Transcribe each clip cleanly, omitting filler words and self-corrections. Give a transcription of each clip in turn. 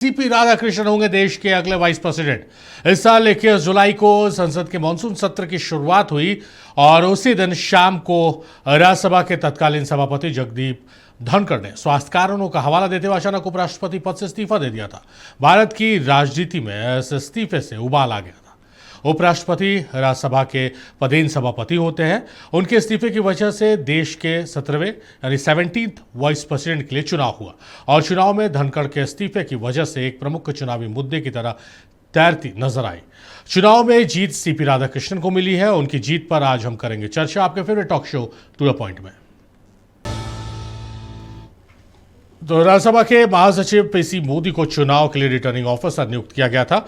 CP Radhakrishnan होंगे देश के अगले वाइस प्रेसिडेंट। इस साल 21 जुलाई को संसद के मानसून सत्र की शुरुआत हुई और उसी दिन शाम को राज्यसभा के तत्कालीन सभापति जगदीप धनखड़ ने स्वास्थ्य कारणों का हवाला देते हुए अचानक उपराष्ट्रपति पद से इस्तीफा दे दिया था। भारत की राजनीति में इस इस्तीफे से उबाल आ गया था। उपराष्ट्रपति राज्यसभा के पदेन सभापति होते हैं। उनके इस्तीफे की वजह से देश के 17वें यानी 17th वाइस प्रेसिडेंट के लिए चुनाव हुआ और चुनाव में धनखड़ के इस्तीफे की वजह से एक प्रमुख चुनावी मुद्दे की तरह तैरती नजर आई। चुनाव में जीत सीपी राधाकृष्णन को मिली है। उनकी जीत पर आज हम करेंगे चर्चा आपके favourite talk show to the point में। तो राज्यसभा के महासचिव पीसी मोदी को चुनाव के लिए रिटर्निंग ऑफिसर नियुक्त किया गया था।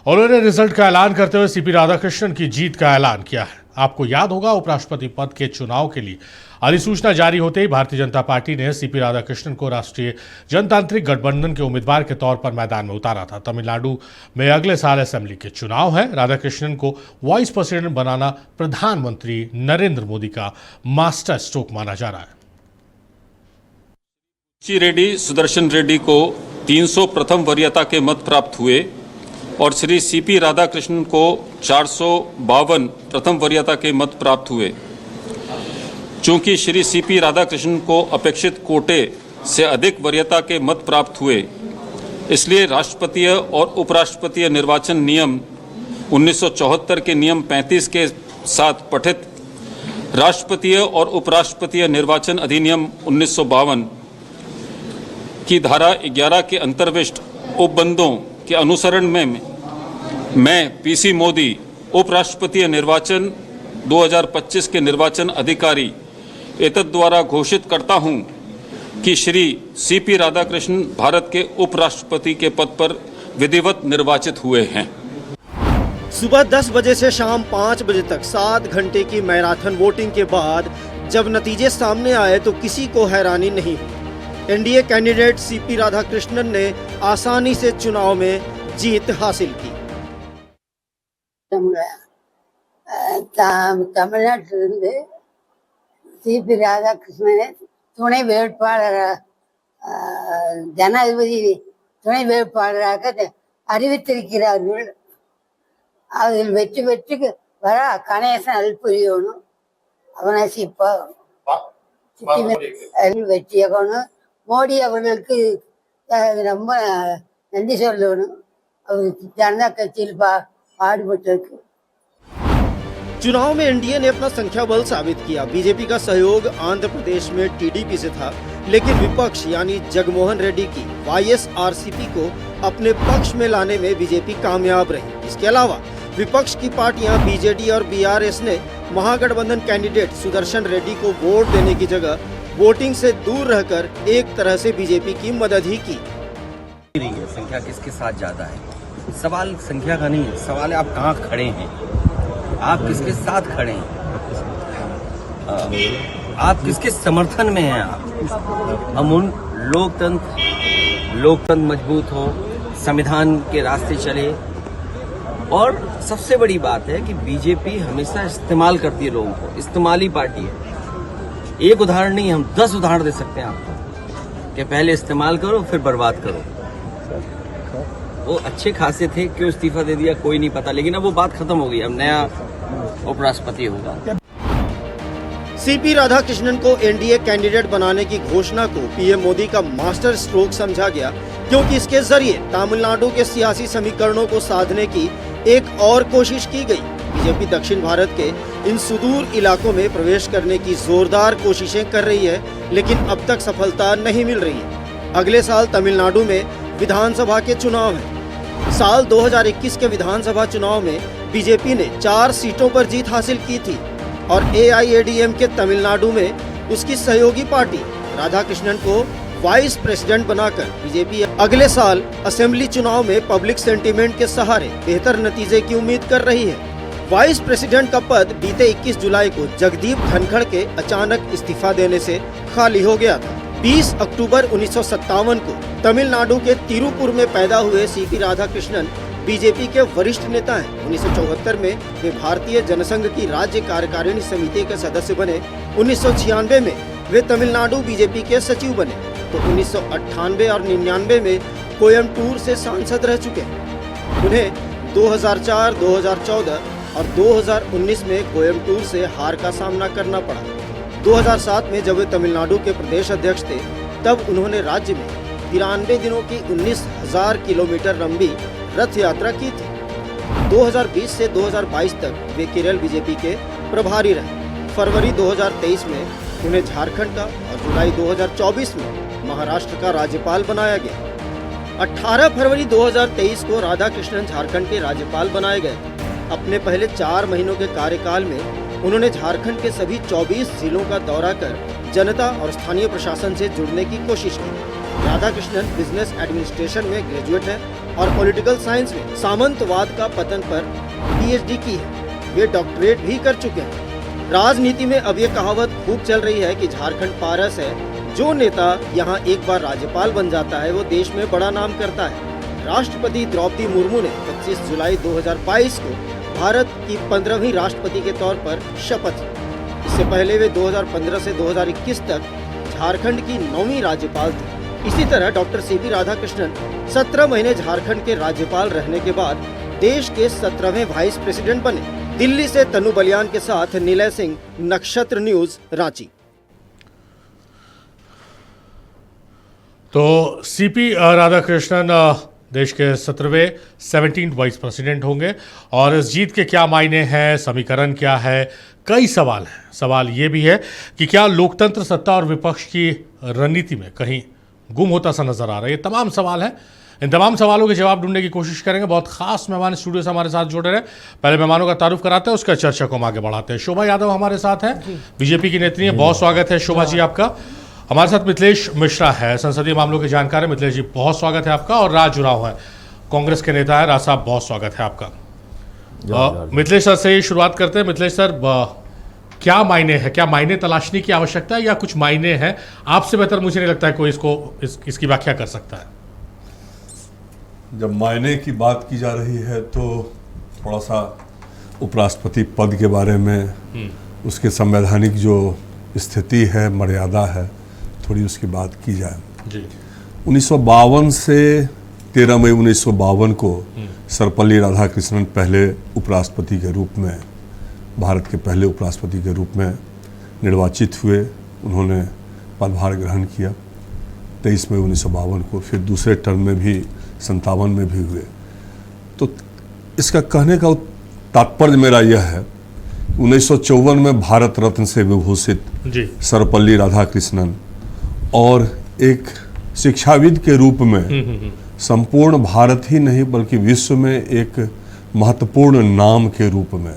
उन्होंने रिजल्ट का ऐलान करते हुए सीपी राधाकृष्णन की जीत का ऐलान किया है। आपको याद होगा, उपराष्ट्रपति पद के चुनाव के लिए अधिसूचना जारी होते ही भारतीय जनता पार्टी ने सीपी राधाकृष्णन को राष्ट्रीय जनतांत्रिक गठबंधन के उम्मीदवार के तौर पर मैदान में उतारा था। तमिलनाडु में अगले साल असेंबली के चुनाव है। राधाकृष्णन को वाइस प्रेसिडेंट बनाना प्रधानमंत्री नरेंद्र मोदी का मास्टर स्ट्रोक माना जा रहा है। रेड्डी सुदर्शन रेड्डी को 300 प्रथम वरीयता के मत प्राप्त हुए और श्री सीपी राधाकृष्णन को 452 प्रथम वरीयता के मत प्राप्त हुए। चूंकि श्री सीपी राधाकृष्णन को अपेक्षित कोटे से अधिक वरीयता के मत प्राप्त हुए, इसलिए राष्ट्रपतीय और उपराष्ट्रपतीय निर्वाचन नियम 1974 के नियम 35 के साथ पठित राष्ट्रपतीय और उपराष्ट्रपतीय निर्वाचन अधिनियम 1952 की धारा 11 के अंतर्विष्ट उपबंधों के अनुसरण में मैं पीसी मोदी उपराष्ट्रपतीय निर्वाचन 2025 के निर्वाचन अधिकारी एतद द्वारा घोषित करता हूं कि श्री सीपी राधाकृष्णन भारत के उपराष्ट्रपति के पद पर विधिवत निर्वाचित हुए हैं। सुबह 10 बजे से शाम 5 बजे तक 7 घंटे की मैराथन वोटिंग के बाद जब नतीजे सामने आए तो किसी को हैरानी नहीं हुई। एनडीए कैंडिडेट सीपी राधाकृष्णन ने आसानी से चुनाव में जीत हासिल की। தமிழ்நாட்டிலிருந்து சிபி ராதாகிருஷ்ணனை துணை வேட்பாளர் ஜனாதிபதி துணை வேட்பாளராக அறிவித்திருக்கிறார்கள். அதில் வெற்றி பெற்று வர கணேசன் அல்புரியணும், அவனாசிப்பா வெற்றியாகணும். மோடி அவர்களுக்கு ரொம்ப நன்றி சொல்லணும். அவர் ஜனதா கட்சியில் பாடுபட்டிருக்கு। चुनाव में एनडीए ने अपना संख्या बल साबित किया। बीजेपी का सहयोग आंध्र प्रदेश में टीडीपी से था, लेकिन विपक्ष यानी जगनमोहन रेड्डी की वाईएसआरसीपी को अपने पक्ष में लाने में बीजेपी कामयाब रही। इसके अलावा विपक्ष की पार्टियां बीजेडी और बीआरएस ने महागठबंधन कैंडिडेट सुदर्शन रेड्डी को वोट देने की जगह वोटिंग से दूर रहकर एक तरह से बीजेपी की मदद ही की। संख्या किसके साथ ज्यादा है, सवाल संख्या का नहीं है, सवाल है आप कहाँ खड़े हैं, आप किसके साथ खड़े हैं, आप किसके समर्थन में हैं। हम उन लोकतंत्र मजबूत हो, संविधान के रास्ते चले। और सबसे बड़ी बात है कि बीजेपी हमेशा इस्तेमाल करती है लोगों को, इस्तेमाली पार्टी है। एक उदाहरण नहीं, हम 10 उदाहरण दे सकते हैं आपको कि पहले इस्तेमाल करो फिर बर्बाद करो। वो अच्छे खासे थे, क्यों इस्तीफा दे दिया कोई नहीं पता, लेकिन अब वो बात खत्म हो गई। अब नया उपराष्ट्रपति होगा। सीपी राधाकृष्णन को एनडीए कैंडिडेट बनाने की घोषणा को पीएम मोदी का मास्टर स्ट्रोक समझा गया, क्योंकि इसके जरिए तमिलनाडु के सियासी समीकरणों को साधने की एक और कोशिश की गई। बीजेपी दक्षिण भारत के इन सुदूर इलाकों में प्रवेश करने की जोरदार कोशिशें कर रही है, लेकिन अब तक सफलता नहीं मिल रही है। अगले साल तमिलनाडु में विधानसभा के चुनाव हैं। साल 2021 के विधानसभा चुनाव में बीजेपी ने 4 सीटों पर जीत हासिल की थी और एआईएडीएम के तमिलनाडु में उसकी सहयोगी पार्टी राधाकृष्णन को वाइस प्रेसिडेंट बनाकर बीजेपी अगले साल असेंबली चुनाव में पब्लिक सेंटीमेंट के सहारे बेहतर नतीजे की उम्मीद कर रही है। वाइस प्रेसिडेंट का पद बीते 21 जुलाई को जगदीप धनखड़ के अचानक इस्तीफा देने से खाली हो गया था। 20 अक्टूबर 1957 को तमिलनाडु के तिरुपुर में पैदा हुए सीपी राधाकृष्णन बीजेपी के वरिष्ठ नेता हैं। 1974 में वे भारतीय जनसंघ की राज्य कार्यकारिणी समिति के सदस्य बने। 1996 में वे तमिलनाडु बीजेपी के सचिव बने। तो 1998 और 99 में कोयम्बटूर से सांसद रह चुके हैं। उन्हें 2004, 2014 और 2019 में कोयम्बटूर से हार का सामना करना पड़ा। 2007 में जब वे तमिलनाडु के प्रदेश अध्यक्ष थे, तब उन्होंने राज्य में 93 दिनों की 19,000 किलोमीटर लंबी रथ यात्रा की थी। 2020 से 2022 तक वे केरल बीजेपी के प्रभारी रहे। फरवरी 2023 में उन्हें झारखंड का और जुलाई 2024 में महाराष्ट्र का राज्यपाल बनाया गया। 18 फरवरी 2023 को राधाकृष्णन झारखंड के राज्यपाल बनाए गए। अपने पहले 4 महीनों के कार्यकाल में उन्होंने झारखंड के सभी 24 जिलों का दौरा कर जनता और स्थानीय प्रशासन से जुड़ने की कोशिश की। राधाकृष्णन बिजनेस एडमिनिस्ट्रेशन में ग्रेजुएट है और पॉलिटिकल साइंस में सामंतवाद का पतन पर पीएचडी की है। वे डॉक्टरेट भी कर चुके हैं। राजनीति में अब ये कहावत खूब चल रही है कि झारखंड पारस है, जो नेता यहाँ एक बार राज्यपाल बन जाता है वो देश में बड़ा नाम करता है। राष्ट्रपति द्रौपदी मुर्मू ने 25 जुलाई 2022 को भारत की 15वीं राष्ट्रपति के तौर पर शपथ ली। इससे पहले वे 2015 से 2021 तक झारखंड की 9वीं राज्यपाल थे। इसी तरह डॉक्टर सीपी राधाकृष्णन 17 महीने झारखंड के राज्यपाल रहने के बाद देश के 17वें वाइस प्रेसिडेंट बने। दिल्ली से तनु बलियान के साथ निलय सिंह, नक्षत्र न्यूज, रांची। तो सीपी राधाकृष्णन देश के 17वें 17th वाइस प्रेसिडेंट होंगे और इस जीत के क्या मायने हैं, समीकरण क्या है, कई सवाल हैं। सवाल ये भी है कि क्या लोकतंत्र सत्ता और विपक्ष की रणनीति में कहीं गुम होता सा नजर आ रहा है। ये तमाम सवाल हैं। इन तमाम सवालों के जवाब ढूंढने की कोशिश करेंगे। बहुत खास मेहमान स्टूडियो से हमारे साथ जुड़े रहे। पहले मेहमानों का तारुफ कराते हैं, उसका चर्चा को हम आगे बढ़ाते हैं। शोभा यादव हमारे साथ है, बीजेपी की नेत्री है। बहुत स्वागत है शोभा जी आपका। हमारे साथ मिथिलेश मिश्रा है, संसदीय मामलों के जानकार है। मिथिलेश जी बहुत स्वागत है आपका। और राज उरांव है, कांग्रेस के नेता है। राज साहब बहुत स्वागत है आपका। मिथिलेश सर से ही शुरुआत करते हैं। मिथिलेश सर, क्या मायने है, क्या मायने तलाशने की आवश्यकता है या कुछ मायने हैं? आपसे बेहतर मुझे नहीं लगता है कोई इसकी व्याख्या कर सकता है। जब मायने की बात की जा रही है तो थोड़ा सा उपराष्ट्रपति पद के बारे में, उसके संवैधानिक जो स्थिति है, मर्यादा है, थोड़ी उसकी बात की जाए। जी। 1952 से 13 मई 1952 को सर्वपल्ली राधाकृष्णन पहले उपराष्ट्रपति के रूप में, भारत के पहले उपराष्ट्रपति के रूप में निर्वाचित हुए। उन्होंने पदभार ग्रहण किया 23 मई 1952 को। फिर दूसरे टर्म में भी 57 में भी हुए। तो इसका कहने का तात्पर्य मेरा यह है, 1954 में भारत रत्न से विभूषित सर्वपल्ली राधाकृष्णन और एक शिक्षाविद के रूप में संपूर्ण भारत ही नहीं बल्कि विश्व में एक महत्वपूर्ण नाम के रूप में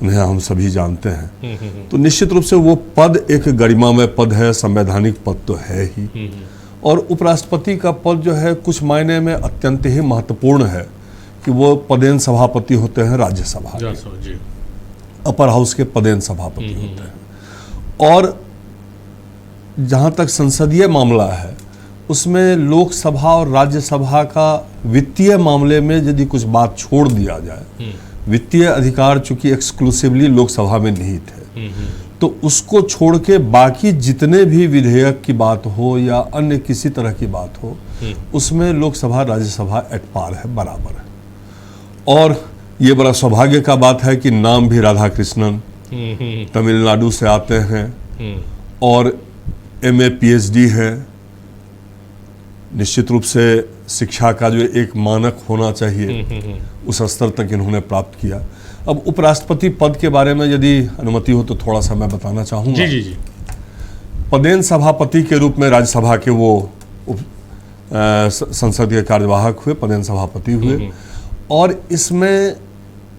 उन्हें हम सभी जानते हैं। तो निश्चित रूप से वो पद एक गरिमामय पद है, संवैधानिक पद तो है ही। और उपराष्ट्रपति का पद जो है कुछ मायने में अत्यंत ही महत्वपूर्ण है कि वो पदेन सभापति होते हैं राज्यसभा के, अपर हाउस के पदेन सभापति होते हैं। और जहाँ तक संसदीय मामला है उसमें लोकसभा और राज्यसभा का वित्तीय मामले में यदि कुछ बात छोड़ दिया जाए, वित्तीय अधिकार चूंकि एक्सक्लूसिवली लोकसभा में निहित है, तो उसको छोड़ के बाकी जितने भी विधेयक की बात हो या अन्य किसी तरह की बात हो, उसमें लोकसभा राज्यसभा एट पार है, बराबर है। और ये बड़ा सौभाग्य का बात है कि नाम भी राधाकृष्णन तमिलनाडु से आते हैं और MA PhD है। निश्चित रूप से शिक्षा का जो एक मानक होना चाहिए उस स्तर तक इन्होंने प्राप्त किया। अब उपराष्ट्रपति पद के बारे में यदि अनुमति हो तो थोड़ा सा मैं बताना चाहूँगा। जी। पदेन सभापति के रूप में राज्यसभा के वो संसदीय कार्यवाहक हुए, पदेन सभापति हुए। और इसमें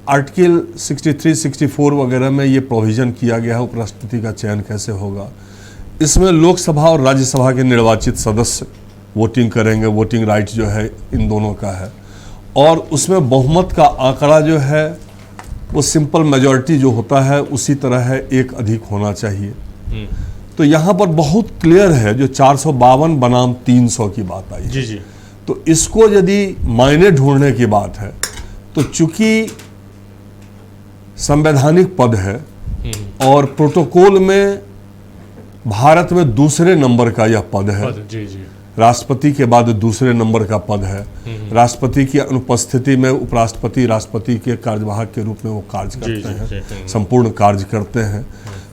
आर्टिकल 63, 64 वगैरह में ये प्रोविजन किया गया है उपराष्ट्रपति का चयन कैसे होगा। इसमें लोकसभा और राज्यसभा के निर्वाचित सदस्य वोटिंग करेंगे, वोटिंग राइट जो है इन दोनों का है। और उसमें बहुमत का आंकड़ा जो है वो सिंपल मेजॉरिटी जो होता है उसी तरह है, एक अधिक होना चाहिए। तो यहाँ पर बहुत क्लियर है, जो 452 बनाम 300 की बात आई है। जी। तो इसको यदि मायने ढूंढने की बात है तो चूंकि संवैधानिक पद है और प्रोटोकॉल में भारत में दूसरे नंबर का यह पद है। जी। राष्ट्रपति के बाद दूसरे नंबर का पद है। राष्ट्रपति की अनुपस्थिति में उपराष्ट्रपति राष्ट्रपति के कार्यवाहक के रूप में वो कार्य करते हैं, संपूर्ण कार्य करते हैं।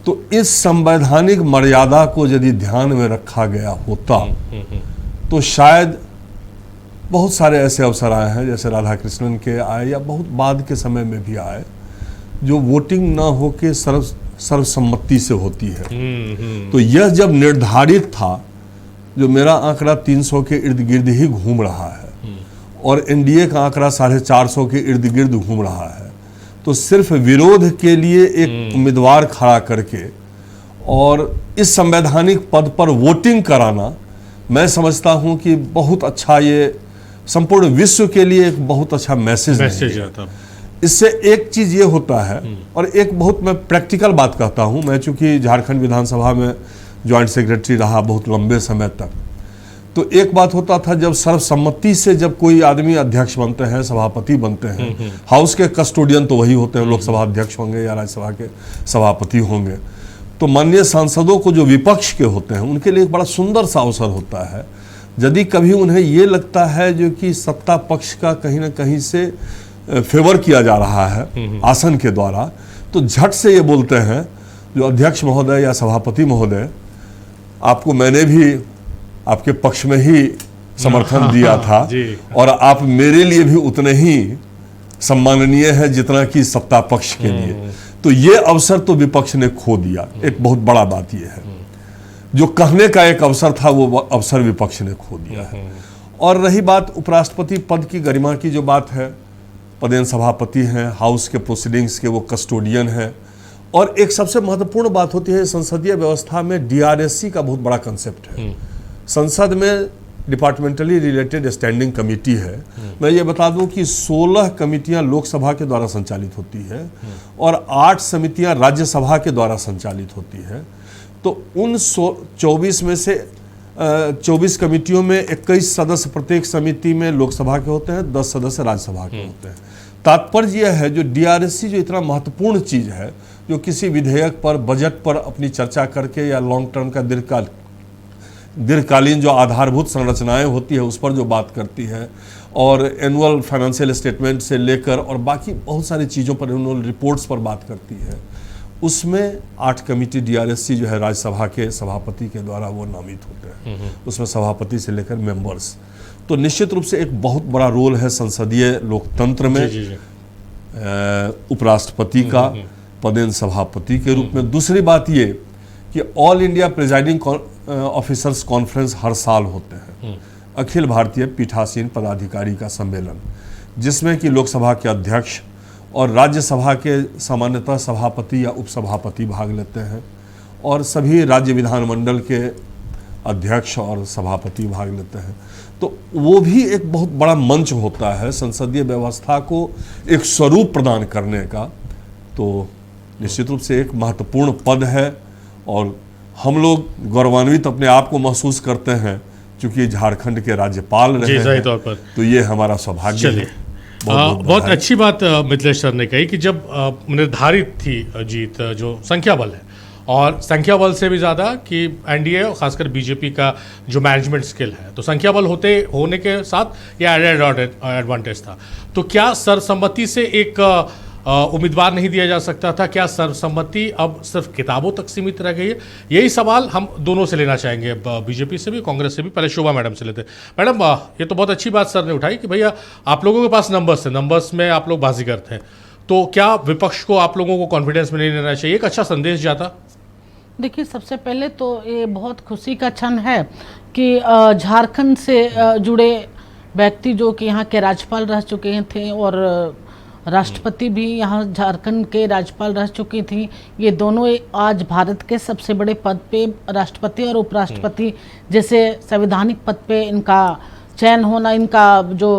तो इस संवैधानिक मर्यादा को यदि ध्यान में रखा गया होता तो शायद बहुत सारे ऐसे अवसर आए हैं, जैसे राधाकृष्णन के आए या बहुत बाद के समय में भी आए, जो वोटिंग ना हो के सर्वसम्मति से होती है। तो यह जब निर्धारित था, जो मेरा आंकड़ा 300 के इर्द गिर्द ही घूम रहा है और एनडीए का आंकड़ा 450 के इर्द गिर्द घूम रहा है, तो सिर्फ विरोध के लिए एक उम्मीदवार खड़ा करके और इस संवैधानिक पद पर वोटिंग कराना, मैं समझता हूं कि बहुत अच्छा, ये संपूर्ण विश्व के लिए एक बहुत अच्छा मैसेज आता। इससे एक चीज ये होता है, और एक बहुत मैं प्रैक्टिकल बात कहता हूं, मैं चूंकि झारखंड विधानसभा में ज्वाइंट सेक्रेटरी रहा बहुत लंबे समय तक, तो एक बात होता था जब सर्वसम्मति से जब कोई आदमी अध्यक्ष बनते हैं, सभापति बनते हैं, हाउस के कस्टोडियन तो वही होते हैं, लोकसभा अध्यक्ष होंगे या राज्यसभा के सभापति होंगे, तो माननीय सांसदों को जो विपक्ष के होते हैं उनके लिए एक बड़ा सुंदर सा अवसर होता है, यदि कभी उन्हें ये लगता है जो कि सत्ता पक्ष का कहीं ना कहीं से फेवर किया जा रहा है आसन के द्वारा, तो झट से ये बोलते हैं जो अध्यक्ष महोदय या सभापति महोदय, आपको मैंने भी आपके पक्ष में ही समर्थन दिया था और आप मेरे लिए भी उतने ही सम्माननीय है जितना कि सत्ता पक्ष के लिए। तो ये अवसर तो विपक्ष ने खो दिया। एक बहुत बड़ा बात ये है, जो कहने का एक अवसर था वो अवसर विपक्ष ने खो दिया है। और रही बात उपराष्ट्रपति पद की गरिमा की, जो बात है, पदेन सभापति हैं, हाउस के प्रोसीडिंग्स के वो कस्टोडियन हैं। और एक सबसे महत्वपूर्ण बात होती है संसदीय व्यवस्था में डीआरएससी का बहुत बड़ा कंसेप्ट है। संसद में डिपार्टमेंटली रिलेटेड स्टैंडिंग कमेटी है। मैं ये बता दूं कि 16 कमेटियां लोकसभा के द्वारा संचालित होती है और 8 समितियां राज्यसभा के द्वारा संचालित होती है। तो उन 24 में से 24 कमेटियों में 21 सदस्य प्रत्येक समिति में लोकसभा के होते हैं, 10 सदस्य राज्यसभा के होते हैं। तात्पर्य यह है, जो डीआरएससी जो इतना महत्वपूर्ण चीज है, जो किसी विधेयक पर, बजट पर अपनी चर्चा करके या लॉन्ग टर्म का दीर्घकालीन जो आधारभूत संरचनाएं होती है उस पर जो बात करती है, और एनुअल फाइनेंशियल स्टेटमेंट से लेकर और बाकी बहुत सारी चीज़ों पर, एनुअल रिपोर्ट्स पर बात करती है, उसमें 8 कमेटी डीआरएससी जो है राज्यसभा के सभापति के द्वारा वो नामित होते हैं। उसमें सभापति से लेकर मेंबर्स, तो निश्चित रूप से एक बहुत बड़ा रोल है संसदीय लोकतंत्र में उपराष्ट्रपति का पदेन सभापति के रूप में। दूसरी बात ये कि all India presiding officers conference हर साल होते हैं, अखिल भारतीय पीठासीन पदाधिकारी का सम्मेलन, जिसमें कि लोकसभा के अध्यक्ष और राज्यसभा के सामान्यतः सभापति या उपसभापति भाग लेते हैं, और सभी राज्य विधानमंडल के अध्यक्ष और सभापति भाग लेते हैं। तो वो भी एक बहुत बड़ा मंच होता है संसदीय व्यवस्था को एक स्वरूप प्रदान करने का। तो निश्चित रूप से एक महत्वपूर्ण पद है और हम लोग गौरवान्वित अपने आप को महसूस करते हैं, क्योंकि झारखंड के राज्यपाल रहे हैं, तौर पर तो ये हमारा सौभाग्य है। बहुत अच्छी बात मिथिलेश सर ने कही कि जब निर्धारित थी जीत, जो संख्या बल है, और संख्या बल से भी ज़्यादा कि एनडीए और खासकर बीजेपी का जो मैनेजमेंट स्किल है, तो संख्या बल होने के साथ ये एडेड एडवांटेज था। तो क्या सर्वसम्मति से एक उम्मीदवार नहीं दिया जा सकता था? क्या सर्वसम्मति अब सिर्फ किताबों तक सीमित रह गई है? यही सवाल हम दोनों से लेना चाहेंगे, बीजेपी से भी, कांग्रेस से भी। पहले शोभा मैडम से लेते हैं। मैडम, ये तो बहुत अच्छी बात सर ने उठाई कि भैया आप लोगों के पास नंबर्स है, नंबर्स में आप लोग बाजीगर थे, तो क्या विपक्ष को आप लोगों को कॉन्फिडेंस में नहीं लेना चाहिए? एक अच्छा संदेश जाता। देखिए, सबसे पहले तो ये बहुत खुशी का क्षण है कि झारखंड से जुड़े व्यक्ति जो कि यहाँ के राज्यपाल रह चुके थे और राष्ट्रपति भी यहाँ झारखंड के राज्यपाल रह चुकी थी, ये दोनों आज भारत के सबसे बड़े पद पे, राष्ट्रपति और उपराष्ट्रपति जैसे संवैधानिक पद पे इनका चयन होना, इनका जो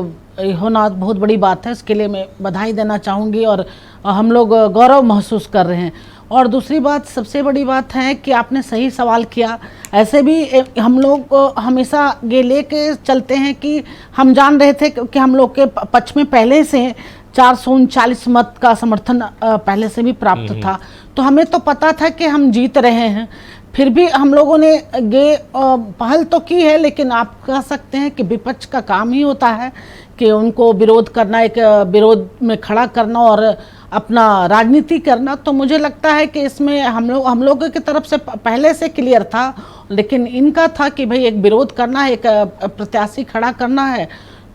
होना बहुत बड़ी बात है। इसके लिए मैं बधाई देना चाहूँगी और हम लोग गौरव महसूस कर रहे हैं। और दूसरी बात, सबसे बड़ी बात है कि आपने सही सवाल किया। ऐसे भी हम लोग हमेशा ये लेके चलते हैं कि हम जान रहे थे कि हम लोग के पक्ष में पहले से 439 मत का समर्थन पहले से भी प्राप्त था, तो हमें तो पता था कि हम जीत रहे हैं। फिर भी हम लोगों ने ये पहल तो की है, लेकिन आप कह सकते हैं कि विपक्ष का काम ही होता है कि उनको विरोध करना, एक विरोध में खड़ा करना और अपना राजनीति करना। तो मुझे लगता है कि इसमें हम लोगों की तरफ से पहले से क्लियर था, लेकिन इनका था कि भाई एक विरोध करना है, एक प्रत्याशी खड़ा करना है,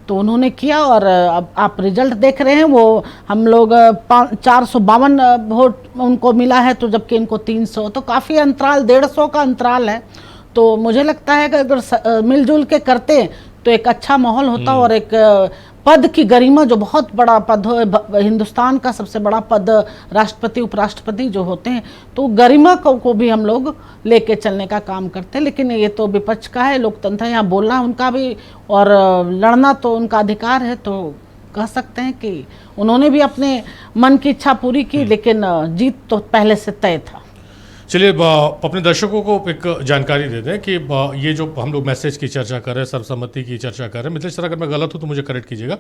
तो उन्होंने किया। और अब आप रिजल्ट देख रहे हैं, वो हम लोग 452 वोट उनको मिला है, तो जबकि इनको 300, तो काफ़ी अंतराल 150 का अंतराल है। तो मुझे लगता है कि अगर मिलजुल के करते तो एक अच्छा माहौल होता और एक पद की गरिमा, जो बहुत बड़ा पद हो, हिंदुस्तान का सबसे बड़ा पद राष्ट्रपति उपराष्ट्रपति जो होते हैं, तो गरिमा को भी हम लोग लेके चलने का काम करते हैं। लेकिन ये तो विपक्ष का है, लोकतंत्र है, यहाँ बोलना उनका भी और लड़ना तो उनका अधिकार है। तो कह सकते हैं कि उन्होंने भी अपने मन की इच्छा पूरी की, लेकिन जीत तो पहले से तय था। चलिए अपने दर्शकों को एक जानकारी दे दें कि ये जो हम लोग मैसेज की चर्चा कर रहे हैं, सर्वसम्मति की चर्चा कर रहे हैं, मिथिलेश सर अगर मैं गलत हूँ तो मुझे करेक्ट कीजिएगा।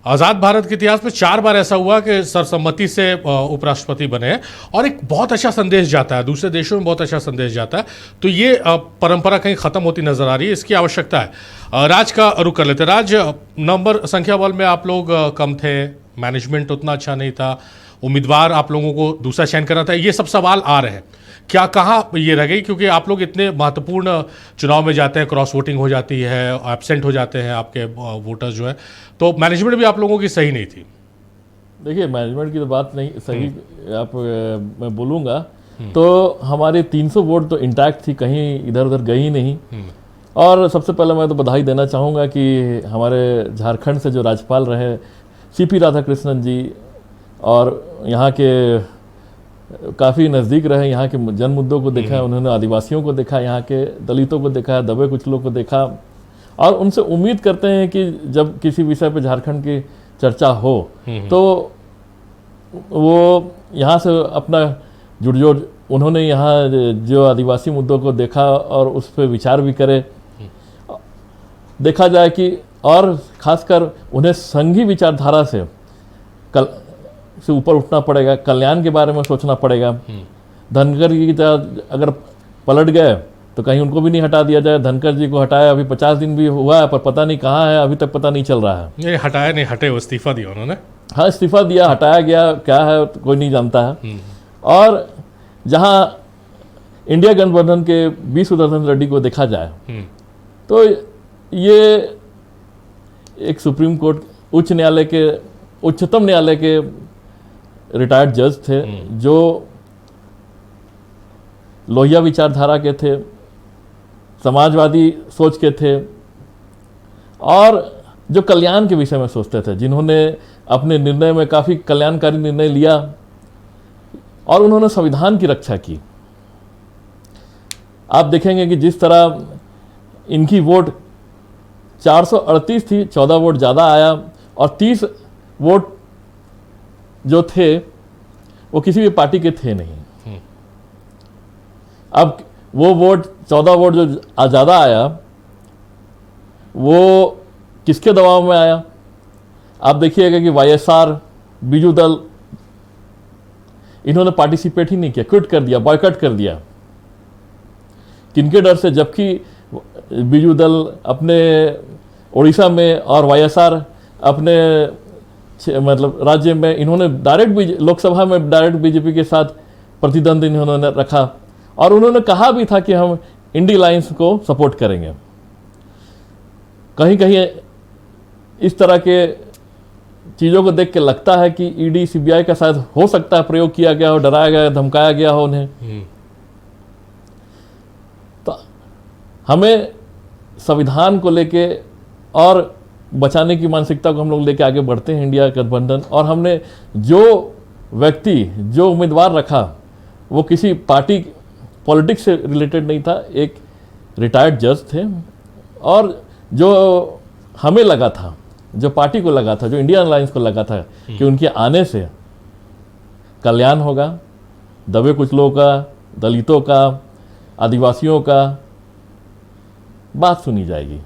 आज़ाद भारत के इतिहास में 4 बार ऐसा हुआ कि सर्वसम्मति से उपराष्ट्रपति बने हैं और एक बहुत अच्छा संदेश जाता है, दूसरे देशों में बहुत अच्छा संदेश जाता है। तो ये परंपरा कहीं ख़त्म होती नज़र आ रही है, इसकी आवश्यकता है। राज का रुख कर लेते हैं। राज, नंबर संख्या बल में आप लोग कम थे, मैनेजमेंट उतना अच्छा नहीं था, उम्मीदवार आप लोगों को दूसरा चयन करना था, ये सब सवाल आ रहे हैं। क्या कहाँ ये रह गई, क्योंकि आप लोग इतने महत्वपूर्ण चुनाव में जाते हैं, क्रॉस वोटिंग हो जाती है, एब्सेंट हो जाते हैं आपके वोटर्स जो है, तो मैनेजमेंट भी आप लोगों की सही नहीं थी। देखिए, मैनेजमेंट की तो बात नहीं सही, आप मैं बोलूँगा तो हमारे 300 वोट तो इंटैक्ट थी, कहीं इधर उधर गई नहीं। और सबसे पहले मैं तो बधाई देना चाहूँगा कि हमारे झारखंड से जो राज्यपाल रहे सीपी राधाकृष्णन जी, और यहाँ के काफ़ी नज़दीक रहे, यहाँ के जन मुद्दों को देखा, उन्होंने आदिवासियों को देखा, यहाँ के दलितों को देखा, दबे कुचलों को देखा, और उनसे उम्मीद करते हैं कि जब किसी विषय पर झारखंड की चर्चा हो तो वो यहाँ से अपना जुड़जोड़, उन्होंने यहाँ जो आदिवासी मुद्दों को देखा और उस पर विचार भी करे, देखा जाए कि, और खासकर उन्हें संघी विचारधारा से से ऊपर उठना पड़ेगा, कल्याण के बारे में सोचना पड़ेगा। धनखड़ जी की तरह अगर पलट गए तो कहीं उनको भी नहीं हटा दिया जाए। धनखड़ जी को हटाया अभी 50 दिन भी हुआ है, पर पता नहीं कहाँ है, अभी तक पता नहीं चल रहा है। ये हटाया नहीं, हटे, इस्तीफा दिया उन्होंने। हाँ, इस्तीफा दिया, हटाया गया, क्या है तो कोई नहीं जानता है। और जहाँ इंडिया गठबंधन के बी सुदर्शन रेड्डी को देखा जाए तो ये एक सुप्रीम कोर्ट, उच्चतम न्यायालय के रिटायर्ड जज थे, जो लोहिया विचारधारा के थे, समाजवादी सोच के थे, और जो कल्याण के विषय में सोचते थे, जिन्होंने अपने निर्णय में काफ़ी कल्याणकारी निर्णय लिया और उन्होंने संविधान की रक्षा की। आप देखेंगे कि जिस तरह इनकी वोट 438 थी, 14 वोट ज़्यादा आया, और 30 वोट जो थे वो किसी भी पार्टी के थे नहीं। अब वो वोट 14 वोट जो ज़्यादा आया वो किसके दबाव में आया? आप देखिएगा कि वाईएसआर, बीजू दल, इन्होंने पार्टिसिपेट ही नहीं किया, क्विट कर दिया, बॉयकॉट कर दिया। किनके डर से? जबकि बीजू दल अपने उड़ीसा में और वाईएसआर अपने मतलब राज्य में, इन्होंने डायरेक्ट लोकसभा में डायरेक्ट बीजेपी के साथ प्रतिद्वंद इन्होंने रखा, और उन्होंने कहा भी था कि हम इंडी अलायंस को सपोर्ट करेंगे। कहीं कहीं इस तरह के चीज़ों को देख के लगता है कि ईडी सीबीआई का शायद हो सकता है प्रयोग किया गया हो, डराया गया, धमकाया गया हो उन्हें। तो हमें संविधान को लेके और बचाने की मानसिकता को हम लोग लेके आगे बढ़ते हैं, इंडिया गठबंधन। और हमने जो व्यक्ति, जो उम्मीदवार रखा, वो किसी पार्टी पॉलिटिक्स से रिलेटेड नहीं था, एक रिटायर्ड जज थे, और जो हमें लगा था, जो पार्टी को लगा था, जो इंडियन अलायंस को लगा था कि उनके आने से कल्याण होगा, दबे कुचलों का, दलितों का, आदिवासियों का बात सुनी जाएगी।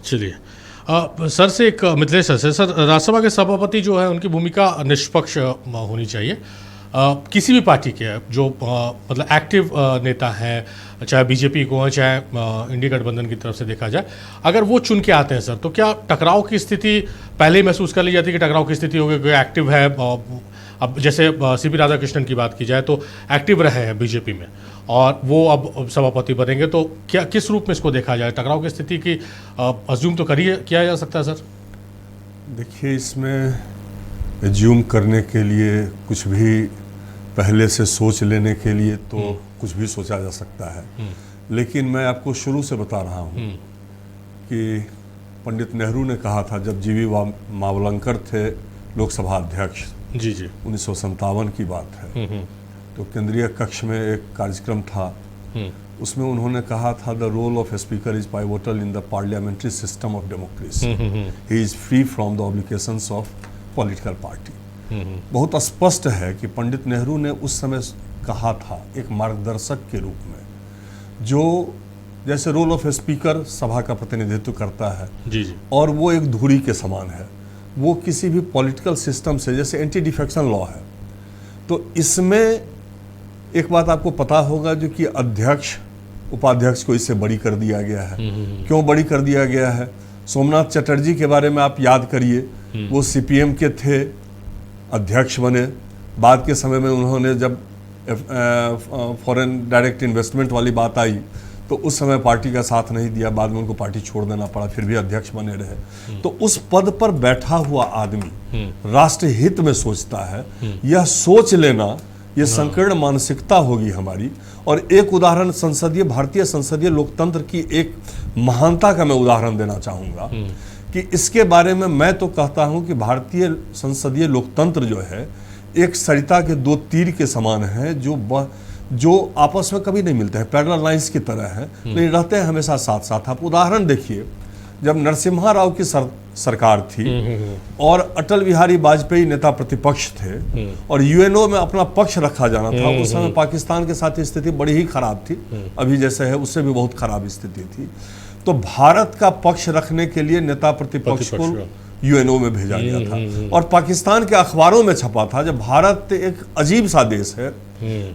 चलिए सर से एक मिथिलेश सर से, सर राज्यसभा के सभापति जो है उनकी भूमिका निष्पक्ष होनी चाहिए। किसी भी पार्टी के जो मतलब एक्टिव नेता हैं, चाहे बीजेपी को हो चाहे इंडिया गठबंधन की तरफ से देखा जाए, अगर वो चुन के आते हैं सर, तो क्या टकराव की स्थिति पहले ही महसूस कर ली जाती है कि टकराव की स्थिति हो गई, कोई एक्टिव है? अब जैसे सीपी राधाकृष्णन की बात की जाए तो एक्टिव रहे हैं बीजेपी में और वो अब सभापति बनेंगे, तो क्या किस रूप में इसको देखा जाए? टकराव की स्थिति की अज्यूम तो किया जा सकता है सर? देखिए, इसमें एज्यूम करने के लिए कुछ भी पहले से सोच लेने के लिए तो कुछ भी सोचा जा सकता है, लेकिन मैं आपको शुरू से बता रहा हूँ कि पंडित नेहरू ने कहा था जब जीवी मावलंकर थे लोकसभा अध्यक्ष, जी 1957 की बात है, तो केंद्रीय कक्ष में एक कार्यक्रम था, उसमें उन्होंने कहा था the role of speaker is pivotal in the parliamentary system of democracy, he is free from the obligations of political party. बहुत स्पष्ट है कि पंडित नेहरू ने उस समय कहा था एक मार्गदर्शक के रूप में, जो जैसे रोल ऑफ स्पीकर सभा का प्रतिनिधित्व करता है जी और वो एक धुरी के समान है, वो किसी भी पॉलिटिकल सिस्टम से, जैसे एंटी डिफेक्शन लॉ है, तो इसमें एक बात आपको पता होगा जो कि अध्यक्ष उपाध्यक्ष को इससे बड़ी कर दिया गया है। क्यों बड़ी कर दिया गया है? सोमनाथ चटर्जी के बारे में आप याद करिए, वो सीपीएम के थे, अध्यक्ष बने, बाद के समय में उन्होंने जब फॉरेन डायरेक्ट इन्वेस्टमेंट वाली बात आई तो उस समय पार्टी का साथ नहीं दिया, बाद में उनको पार्टी छोड़ देना पड़ा, फिर भी अध्यक्ष बने रहे। तो उस पद पर बैठा हुआ आदमी राष्ट्र हित में सोचता है, यह सोच लेना ये संकीर्ण मानसिकता होगी हमारी। और एक उदाहरण भारतीय संसदीय लोकतंत्र की एक महानता का मैं उदाहरण देना चाहूंगा कि इसके बारे में मैं तो कहता हूं कि भारतीय संसदीय लोकतंत्र जो है एक सरिता के दो तीर के समान है, जो आपस में कभी नहीं मिलते हैं, पैरेलल लाइंस की तरह है, लेकिन रहते हैं हमेशा साथ साथ। आप उदाहरण देखिए, जब नरसिम्हा राव की सरकार थी और अटल बिहारी वाजपेयी नेता प्रतिपक्ष थे और यूएनओ में अपना पक्ष रखा जाना था, उस समय पाकिस्तान के साथ स्थिति बड़ी ही खराब थी, अभी जैसे है उससे भी बहुत खराब स्थिति थी। तो भारत का पक्ष रखने के लिए नेता प्रतिपक्ष को यूएनओ में भेजा गया था और पाकिस्तान के अखबारों में छपा था। जब भारत एक अजीब सा देश है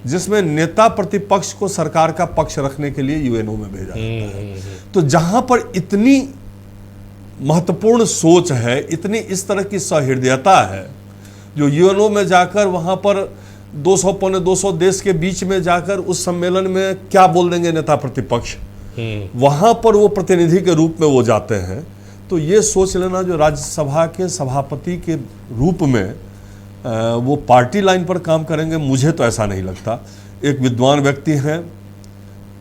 जिसमें नेता प्रतिपक्ष को सरकार का पक्ष रखने के लिए यूएनओ में भेजा जाता है, तो जहां पर इतनी महत्वपूर्ण सोच है, इतनी इस तरह की सहृदयता है, जो यूएनओ में जाकर वहां पर 200-250 देश के बीच में जाकर उस सम्मेलन में क्या बोल देंगे नेता प्रतिपक्ष, वहां पर वो प्रतिनिधि के रूप में वो जाते हैं। तो ये सोच लेना जो राज्यसभा के सभापति के रूप में वो पार्टी लाइन पर काम करेंगे, मुझे तो ऐसा नहीं लगता। एक विद्वान व्यक्ति हैं,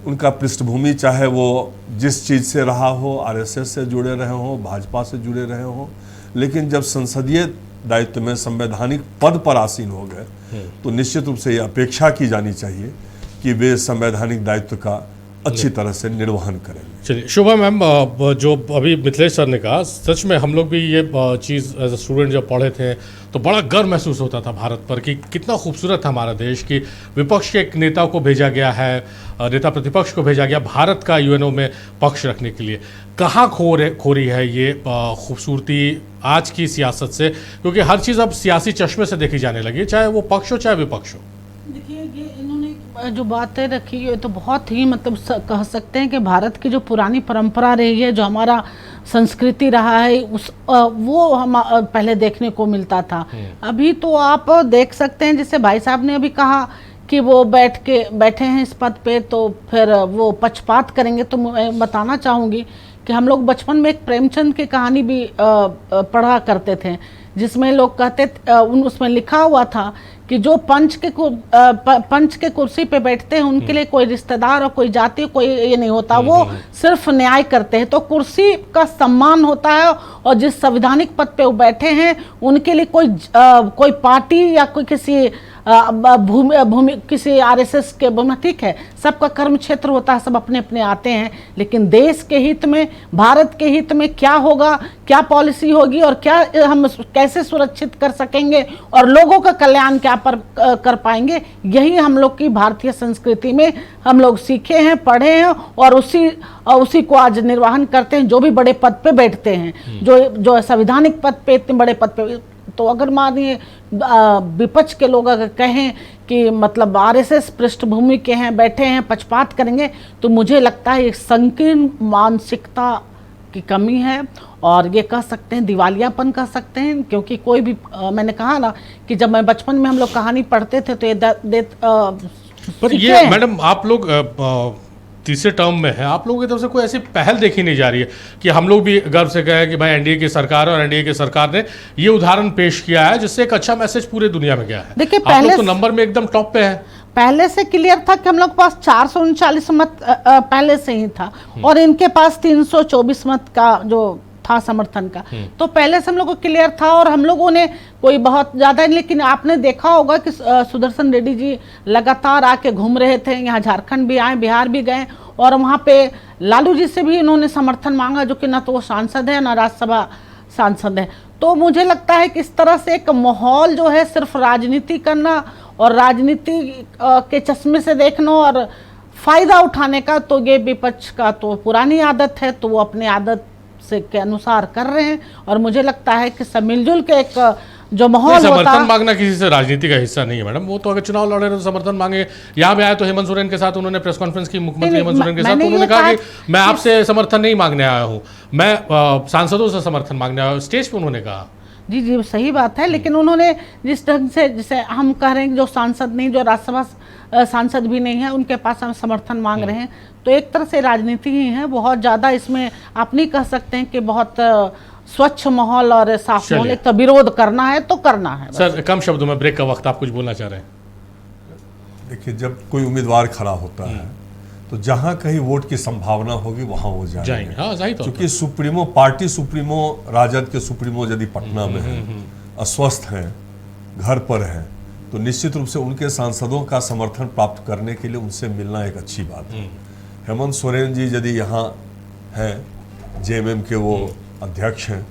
उनका पृष्ठभूमि चाहे वो जिस चीज़ से रहा हो, आरएसएस से जुड़े रहे हों, भाजपा से जुड़े रहे हों, लेकिन जब संसदीय दायित्व में संवैधानिक पद पर आसीन हो गए तो निश्चित रूप से ये अपेक्षा की जानी चाहिए कि वे संवैधानिक दायित्व का अच्छी तरह से निर्वहन करेंगे। चलिए शोभा मैम, जो अभी मिथिलेश सर ने कहा, सच में हम लोग भी ये चीज़ एज ए स्टूडेंट जब पढ़े थे तो बड़ा गर्व महसूस होता था भारत पर कि कितना खूबसूरत है हमारा देश कि विपक्ष के एक नेता को भेजा गया है, नेता प्रतिपक्ष को भेजा गया भारत का यूएनओ में पक्ष रखने के लिए। कहाँ खो रही है ये खूबसूरती आज की सियासत से, क्योंकि हर चीज़ अब सियासी चश्मे से देखी जाने लगी, चाहे वो पक्ष हो चाहे विपक्ष हो। देखिए, ये इन्होंने जो बातें रखी है तो बहुत ही मतलब कह सकते हैं कि भारत की जो पुरानी परंपरा रही है, जो हमारा संस्कृति रहा है, वो हम पहले देखने को मिलता था। अभी तो आप देख सकते हैं, जैसे भाई साहब ने अभी कहा कि वो बैठे हैं इस पद पे तो फिर वो पक्षपात करेंगे। तो मैं बताना चाहूँगी कि हम लोग बचपन में एक प्रेमचंद की कहानी भी पढ़ा करते थे, जिसमें लोग कहते उसमें लिखा हुआ था कि जो पंच के कुर्सी पे बैठते हैं उनके लिए कोई रिश्तेदार और कोई जाति कोई ये नहीं होता, वो सिर्फ न्याय करते हैं। तो कुर्सी का सम्मान होता है और जिस संवैधानिक पद पे वो बैठे हैं उनके लिए कोई पार्टी या कोई किसी भूमि किसी आरएसएस के ठीक है, सबका कर्म क्षेत्र होता है, सब अपने अपने आते हैं, लेकिन देश के हित में, भारत के हित में क्या होगा, क्या पॉलिसी होगी और क्या हम कैसे सुरक्षित कर सकेंगे और लोगों का कल्याण क्या कर पाएंगे, यही हम लोग की भारतीय संस्कृति में हम लोग सीखे हैं, पढ़े हैं और उसी को आज निर्वहन करते हैं। जो भी बड़े पद पे बैठते हैं, जो संवैधानिक पद पे, इतने बड़े पद पे तो अगर मानिए विपक्ष के लोग अगर कहें कि मतलब आरएसएस पृष्ठभूमि के हैं, बैठे हैं, पक्षपात करेंगे, तो मुझे लगता है एक संकीर्ण मानसिकता की कमी है और ये कह सकते हैं दिवालियापन कह सकते हैं। क्योंकि कोई भी मैंने कहा ना कि जब मैं बचपन में हम लोग कहानी पढ़ते थे तो ये पर ये मैडम आप लोग तीसरे टर्म में है, आप लोगों की तरफ से कोई ऐसी पहल देखी नहीं जा रही है कि हम लोग भी गर्व से कहें कि भाई एनडीए की सरकार है और एनडीए की सरकार ने ये उदाहरण पेश किया है जिससे एक अच्छा मैसेज पूरे दुनिया में गया है। देखिए आप लोग तो नंबर में एकदम टॉप पे है। पहले से क्लियर था कि हम लोग के पास 439 मत पहले से ही था और इनके पास 324 मत का जो था समर्थन का, तो पहले से हम लोग को क्लियर था और हम लोगों ने कोई बहुत ज्यादा, लेकिन आपने देखा होगा कि सुदर्शन रेड्डी जी लगातार आके घूम रहे थे, यहाँ झारखंड भी आए, बिहार भी गए और वहाँ पे लालू जी से भी इन्होंने समर्थन मांगा, जो कि ना तो वो सांसद है ना राज्यसभा सांसद है। तो मुझे लगता है कि इस तरह से एक माहौल जो है सिर्फ राजनीति करना और राजनीति के चश्मे से देखना और फायदा उठाने का, तो ये विपक्ष का तो पुरानी आदत है, तो वो अपनी आदत से के अनुसार कर रहे हैं। और मुझे लगता है कि सब मिलजुल के एक जो माहौल होता है, समर्थन मांगना किसी से राजनीति का हिस्सा नहीं है मैडम। वो तो अगर चुनाव लड़ रहे तो समर्थन मांगे। यहाँ पे आए तो हेमंत सोरेन के साथ उन्होंने प्रेस कॉन्फ्रेंस की, मुख्यमंत्री हेमंत सोरेन के साथ, तो उन्होंने कहा कि मैं आपसे समर्थन नहीं मांगने आया हूँ, मैं सांसदों से समर्थन मांगने आया हूँ, स्टेज पे उन्होंने कहा। जी जी सही बात है, लेकिन उन्होंने जिस ढंग से, जैसे हम कह रहे हैं जो सांसद नहीं, जो राज्यसभा सांसद भी नहीं है, उनके पास हम समर्थन मांग रहे हैं, तो एक तरह से राजनीति ही है। बहुत ज़्यादा इसमें आप नहीं कह सकते हैं कि बहुत स्वच्छ माहौल और साफ माहौल। एक तो विरोध करना है तो करना है। सर कम शब्दों में, ब्रेक का वक्त, आप कुछ बोलना चाह रहे हैं? देखिए, जब कोई उम्मीदवार खड़ा होता है तो जहां कहीं वोट की संभावना होगी वहां वो जाएंगे। हाँ, सही तो। क्योंकि सुप्रीमो, पार्टी सुप्रीमो, राजद के सुप्रीमो यदि पटना में है, अस्वस्थ हैं, घर पर हैं, तो निश्चित रूप से उनके सांसदों का समर्थन प्राप्त करने के लिए उनसे मिलना एक अच्छी बात है। हेमंत सोरेन जी यदि यहाँ हैं, जेएमएम के वो अध्यक्ष हैं,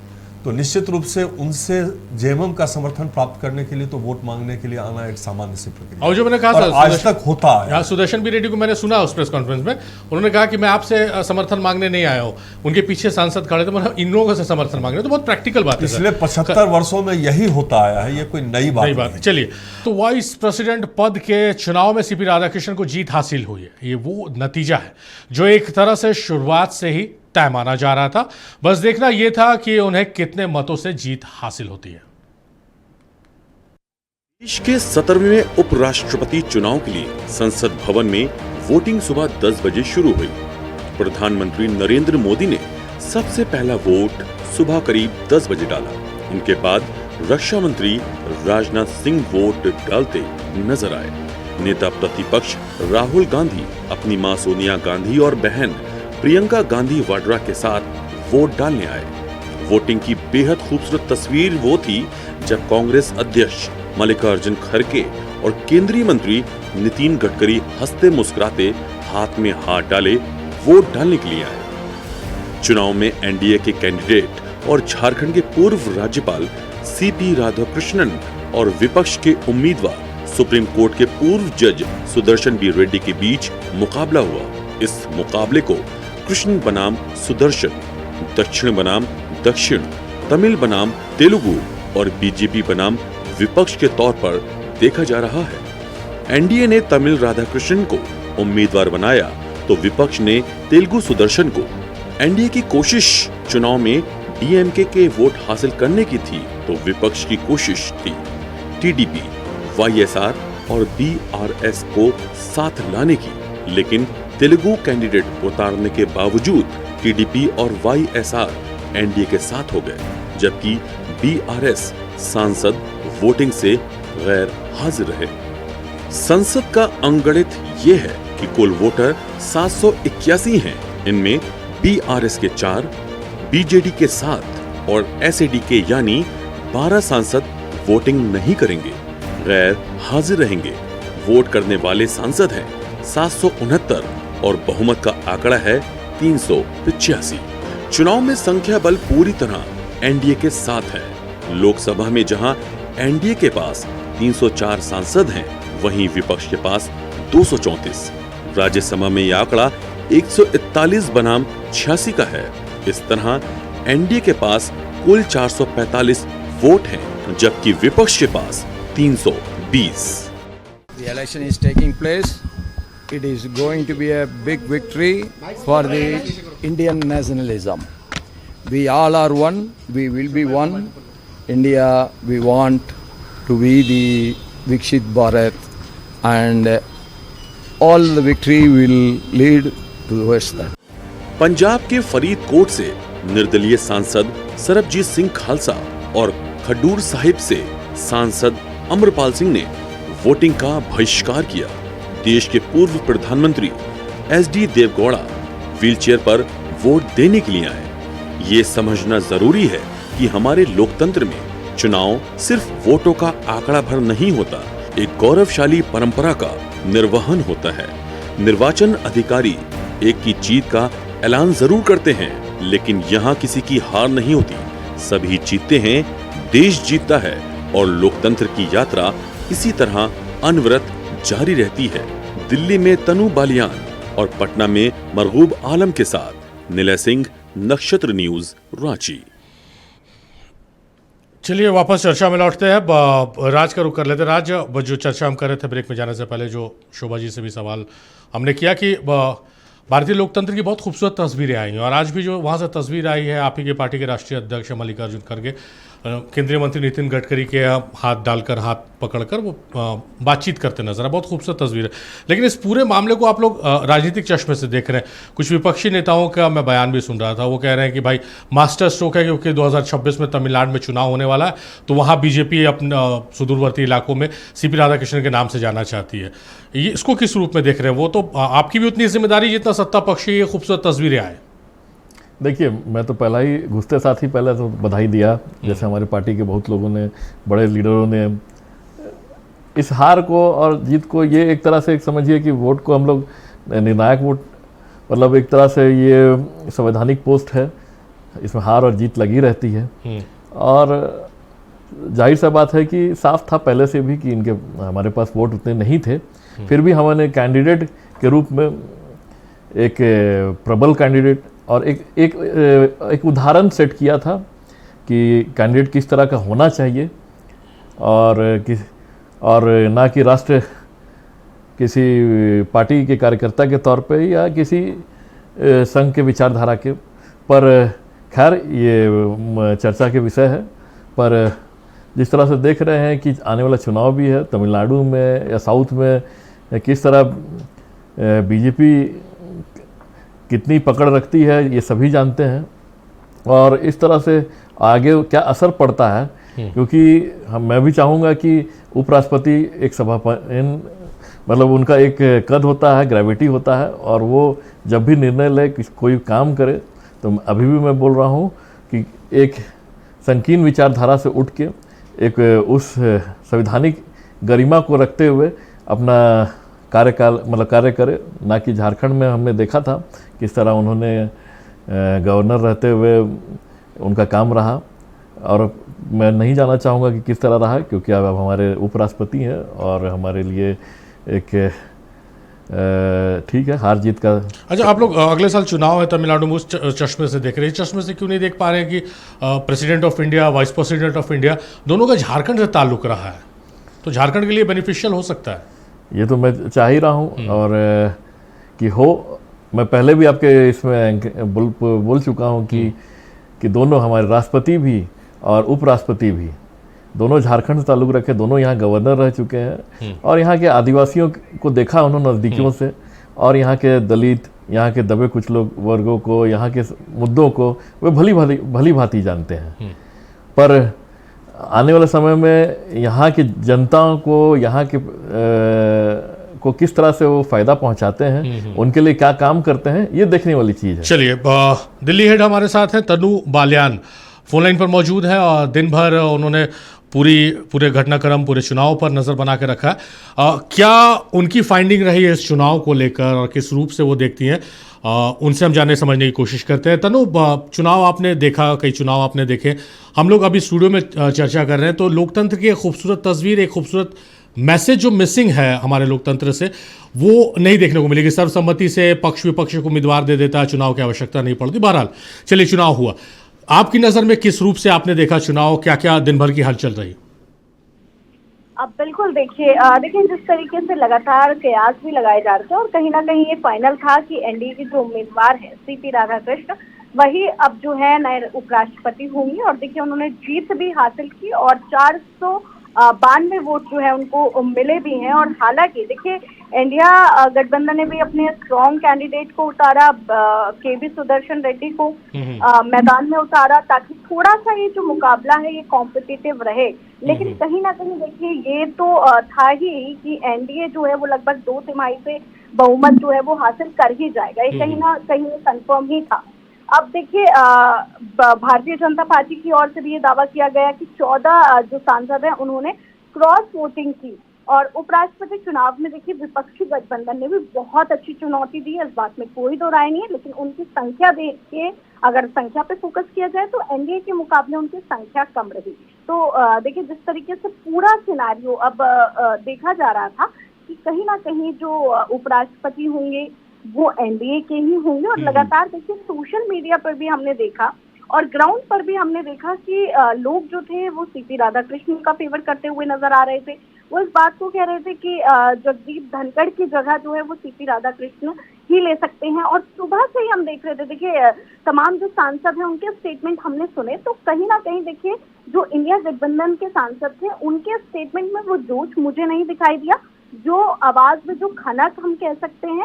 तो निश्चित रूप से उनसे जेएमएम का समर्थन प्राप्त करने के लिए तो वोट मांगने के लिए आना एक सामान्य सी प्रक्रिया। और जो मैंने कहा और आज तक होता है। यहाँ सुदर्शन रेड्डी को मैंने सुना उस प्रेस कॉन्फ्रेंस में, उन्होंने कहा कि मैं आपसे समर्थन मांगने नहीं आया हूँ, उनके पीछे सांसद खड़े थे, मतलब इन लोगों से समर्थन मांगने, तो बहुत प्रैक्टिकल बात है। पिछले 75 वर्षों में यही होता आया है, ये कोई नई बात नहीं है। चलिए, तो वाइस प्रेसिडेंट पद के चुनाव में सीपी राधाकृष्णन को जीत हासिल हुई है। ये वो नतीजा है जो एक तरह से शुरुआत से ही तय माना जा रहा था। बस देखना यह था कि उन्हें कितने मतों से जीत हासिल होती है। देश के 17वें उपराष्ट्रपति चुनाव के लिए संसद भवन में वोटिंग सुबह 10 बजे शुरू हुई। प्रधानमंत्री नरेंद्र मोदी ने सबसे पहला वोट सुबह करीब 10 बजे डाला। उनके बाद रक्षा मंत्री राजनाथ सिंह वोट डालते नजर आए। नेता प्रतिपक्ष राहुल गांधी अपनी मां सोनिया गांधी और बहन प्रियंका गांधी वाड्रा के साथ वोट डालने आए। वोटिंग की बेहद खूबसूरत तस्वीर वो थी जब कांग्रेस अध्यक्ष मल्लिकार्जुन खड़गे और केंद्रीय मंत्री नितिन गडकरी हंसते मुस्कुराते हाथ में हाथ डाले वोट डालने के लिए आए। चुनाव में एनडीए के कैंडिडेट और झारखंड के पूर्व राज्यपाल सीपी राधाकृष्णन और विपक्ष के उम्मीदवार सुप्रीम कोर्ट के पूर्व जज सुदर्शन बी रेड्डी के बीच मुकाबला हुआ। इस मुकाबले को कृष्ण बनाम सुदर्शन, दक्षिण बनाम दक्षिण, तमिल बनाम तेलुगु और बीजेपी बनाम विपक्ष के तौर पर देखा जा रहा है। एनडीए ने तमिल राधाकृष्णन को उम्मीदवार बनाया तो विपक्ष ने तेलुगु सुदर्शन को। एनडीए की कोशिश चुनाव में डीएमके के वोट हासिल करने की थी तो विपक्ष की कोशिश थी टीडीपी, वाईएसआर और बीआरएस को साथ लाने की। लेकिन तेलुगु कैंडिडेट उतारने के बावजूद टीडीपी और वाईएसआर एनडीए के साथ हो गए, जबकि बीआरएस सांसद वोटिंग से गैर हाजिर रहे। संसद का अंगणित ये है कि कुल वोटर 781 हैं। इनमें बीआरएस के 4, बीजेडी के 7 और एसएडी के यानी 12 सांसद वोटिंग नहीं करेंगे, गैर हाजिर रहेंगे। वोट करने वाले सांसद हैं 769 और बहुमत का आंकड़ा है 385। चुनाव में संख्या बल पूरी तरह एनडीए के साथ है। लोकसभा में जहां एनडीए के पास 304 सांसद हैं, वहीं विपक्ष के पास 234। राज्यसभा में यह आंकड़ा 141 बनाम 86 का है। इस तरह एनडीए के पास कुल 445 वोट हैं, जबकि विपक्ष के पास 320। The election is taking place. It is going to be a big victory for the Indian nationalism. We all are one. We will be one. India, we want to be the Vikshit Bharat, and all the victory will lead towards that. Punjab के फरीदकोट से निर्दलीय सांसद सरबजीत सिंह खालसा और खडूर साहिब से सांसद अमरपाल सिंह ने voting का बहिष्कार किया। देश के पूर्व प्रधानमंत्री SD देवगौड़ा व्हीलचेयर पर वोट देने के लिए आए। ये समझना जरूरी है कि हमारे लोकतंत्र में चुनाव सिर्फ वोटों का आंकड़ा भर नहीं होता, एक गौरवशाली परंपरा का निर्वहन होता है। निर्वाचन अधिकारी एक की जीत का ऐलान जरूर करते हैं, लेकिन यहाँ किसी की हार नहीं होती। सभी जीतते हैं, देश जीतता है और लोकतंत्र की यात्रा इसी तरह अनवरत जारी रहती है। दिल्ली में तनु बालियान और पटना में मरगूब आलम के साथ निलय सिंह, नक्षत्र न्यूज, रांची। चलिए वापस चर्चा में लौटते हैं। राज का रुख कर लेते हैं। राज, जो चर्चा हम कर रहे थे ब्रेक में जाने से पहले, जो शोभा जी से भी सवाल हमने किया कि भारतीय लोकतंत्र की बहुत खूबसूरत तस्वीरें आई हैं, और आज भी जो वहाँ से तस्वीर आई है, आप ही के पार्टी के राष्ट्रीय अध्यक्ष मल्लिकार्जुन खड़गे केंद्रीय मंत्री नितिन गडकरी के हाथ डालकर, हाथ पकड़कर वो बातचीत करते नजर आए। बहुत खूबसूरत तस्वीर है। लेकिन इस पूरे मामले को आप लोग राजनीतिक चश्मे से देख रहे हैं। कुछ विपक्षी नेताओं का मैं बयान भी सुन रहा था, वो कह रहे हैं कि भाई मास्टर स्ट्रोक है, क्योंकि 2026 में तमिलनाडु में चुनाव होने वाला है, तो वहाँ बीजेपी अपने सुदूरवर्ती इलाकों में CP राधाकृष्णन के नाम से जाना चाहती है। ये इसको किस रूप में देख रहे हैं? वो तो आपकी भी उतनी जिम्मेदारी जितना सत्ता पक्ष की ये खूबसूरत तस्वीरें आए। देखिए, मैं तो पहला ही घुसते साथ ही पहले तो बधाई दिया, जैसे हमारे पार्टी के बहुत लोगों ने, बड़े लीडरों ने इस हार को और जीत को, ये एक तरह से समझिए कि वोट को हम लोग निर्णायक वोट, मतलब एक तरह से ये संवैधानिक पोस्ट है, इसमें हार और जीत लगी रहती है। और जाहिर सा बात है कि साफ था पहले से भी कि इनके हमारे पास वोट उतने नहीं थे, फिर भी हमने कैंडिडेट के रूप में एक प्रबल कैंडिडेट और एक उदाहरण सेट किया था कि कैंडिडेट किस तरह का होना चाहिए, और ना कि किसी पार्टी के कार्यकर्ता के तौर पे या किसी संघ के विचारधारा के। पर खैर ये चर्चा के विषय है। पर जिस तरह से देख रहे हैं कि आने वाला चुनाव भी है तमिलनाडु में या साउथ में, किस तरह बीजेपी कितनी पकड़ रखती है ये सभी जानते हैं, और इस तरह से आगे क्या असर पड़ता है, क्योंकि मैं भी चाहूँगा कि उपराष्ट्रपति एक सभापति, मतलब उनका एक कद होता है, ग्रेविटी होता है, और वो जब भी निर्णय ले कोई काम करे, तो अभी भी मैं बोल रहा हूँ कि एक संकीर्ण विचारधारा से उठ के एक उस संवैधानिक गरिमा को रखते हुए अपना कार्यकाल मतलब कार्य करे। ना कि झारखंड में हमने देखा था किस तरह उन्होंने गवर्नर रहते हुए उनका काम रहा, और मैं नहीं जानना चाहूँगा कि किस तरह रहा, क्योंकि अब हमारे उपराष्ट्रपति हैं और हमारे लिए एक ठीक है हार जीत का। अच्छा, आप लोग अगले साल चुनाव है तमिलनाडु में, उस चश्मे से देख रहे हैं। चश्मे से क्यों नहीं देख पा रहे हैं कि president of India, vice president of India, दोनों का झारखंड से ताल्लुक रहा है, तो झारखंड के लिए बेनिफिशियल हो सकता है? ये तो मैं चाह ही रहा हूँ, और कि हो, मैं पहले भी आपके इसमें बोल चुका हूँ कि दोनों हमारे राष्ट्रपति भी और उपराष्ट्रपति भी दोनों झारखंड से ताल्लुक़ रखे, दोनों यहाँ गवर्नर रह चुके हैं, और यहाँ के आदिवासियों को देखा उन्होंने नज़दीकियों से, और यहाँ के दलित, यहाँ के दबे कुछ लोग वर्गों को, यहाँ के मुद्दों को वे भली भांति जानते हैं। पर आने वाले समय में यहाँ की जनता को, यहाँ के को किस तरह से वो फायदा पहुंचाते हैं, उनके लिए क्या काम करते हैं, ये देखने वाली चीज़ है। चलिए, दिल्ली हेड हमारे साथ हैं, तनु बालियान फोन लाइन पर मौजूद है, और दिन भर उन्होंने पूरे घटनाक्रम, पूरे चुनाव पर नज़र बना के रखा है। क्या उनकी फाइंडिंग रही है इस चुनाव को लेकर, और किस रूप से वो देखती हैं, उनसे हम जानने समझने की कोशिश करते हैं। तनु, चुनाव आपने देखा, कई चुनाव आपने देखे, हम लोग अभी स्टूडियो में चर्चा कर रहे हैं, तो लोकतंत्र की एक खूबसूरत तस्वीर, एक खूबसूरत मैसेज जो मिसिंग है हमारे लोकतंत्र से, वो नहीं देखने को मिलेगी। सर्वसम्मति से पक्ष विपक्ष को उम्मीदवार दे देता है, चुनाव की आवश्यकता नहीं पड़ती। बहरहाल चलिए, चुनाव हुआ, आपकी नज़र में किस रूप से आपने देखा चुनाव, क्या क्या दिन भर की हलचल रही? अब बिल्कुल देखिए जिस तरीके से लगातार कयास भी लगाए जा रहे थे और कहीं ना कहीं ये फाइनल था कि एनडीए के जो उम्मीदवार हैं सीपी राधाकृष्ण वही अब जो है नए उपराष्ट्रपति होंगे। और देखिए उन्होंने जीत भी हासिल की और 492 वोट जो है उनको मिले भी हैं। और हालांकि देखिए इंडिया गठबंधन ने भी अपने स्ट्रॉन्ग कैंडिडेट को उतारा, केवी सुदर्शन रेड्डी को मैदान में उतारा ताकि थोड़ा सा ये जो मुकाबला है ये कॉम्पिटिटिव रहे। लेकिन कहीं ना कहीं देखिए ये तो था ही कि एनडीए जो है वो लगभग 2 तिमाही से बहुमत जो है वो हासिल कर ही जाएगा, ये कहीं ना कहीं कंफर्म ही था। अब देखिए भारतीय जनता पार्टी की ओर से भी ये दावा किया गया कि 14 जो सांसद हैं उन्होंने क्रॉस वोटिंग की। और उपराष्ट्रपति चुनाव में देखिए विपक्षी गठबंधन ने भी बहुत अच्छी चुनौती दी है, इस बात में कोई दो राय नहीं है। लेकिन उनकी संख्या देख के अगर संख्या पे फोकस किया जाए तो एनडीए के मुकाबले उनकी संख्या कम रही। तो देखिए जिस तरीके से पूरा सिनारियो अब देखा जा रहा था कि कहीं ना कहीं जो उपराष्ट्रपति होंगे वो एनडीए के ही होंगे। और लगातार देखिए सोशल मीडिया पर भी हमने देखा और ग्राउंड पर भी हमने देखा कि लोग जो थे वो सीपी राधाकृष्णन का फेवर करते हुए नजर आ रहे थे। वो इस बात को कह रहे थे कि जगदीप धनखड़ की जगह जो है वो सीपी राधाकृष्णन ही ले सकते हैं। और सुबह से ही हम देख रहे थे, देखिए तमाम जो सांसद हैं उनके स्टेटमेंट हमने सुने तो कहीं ना कहीं देखिए जो इंडिया गठबंधन के सांसद थे उनके स्टेटमेंट में वो जोश मुझे नहीं दिखाई दिया। जो आवाज में जो खनक हम कह सकते हैं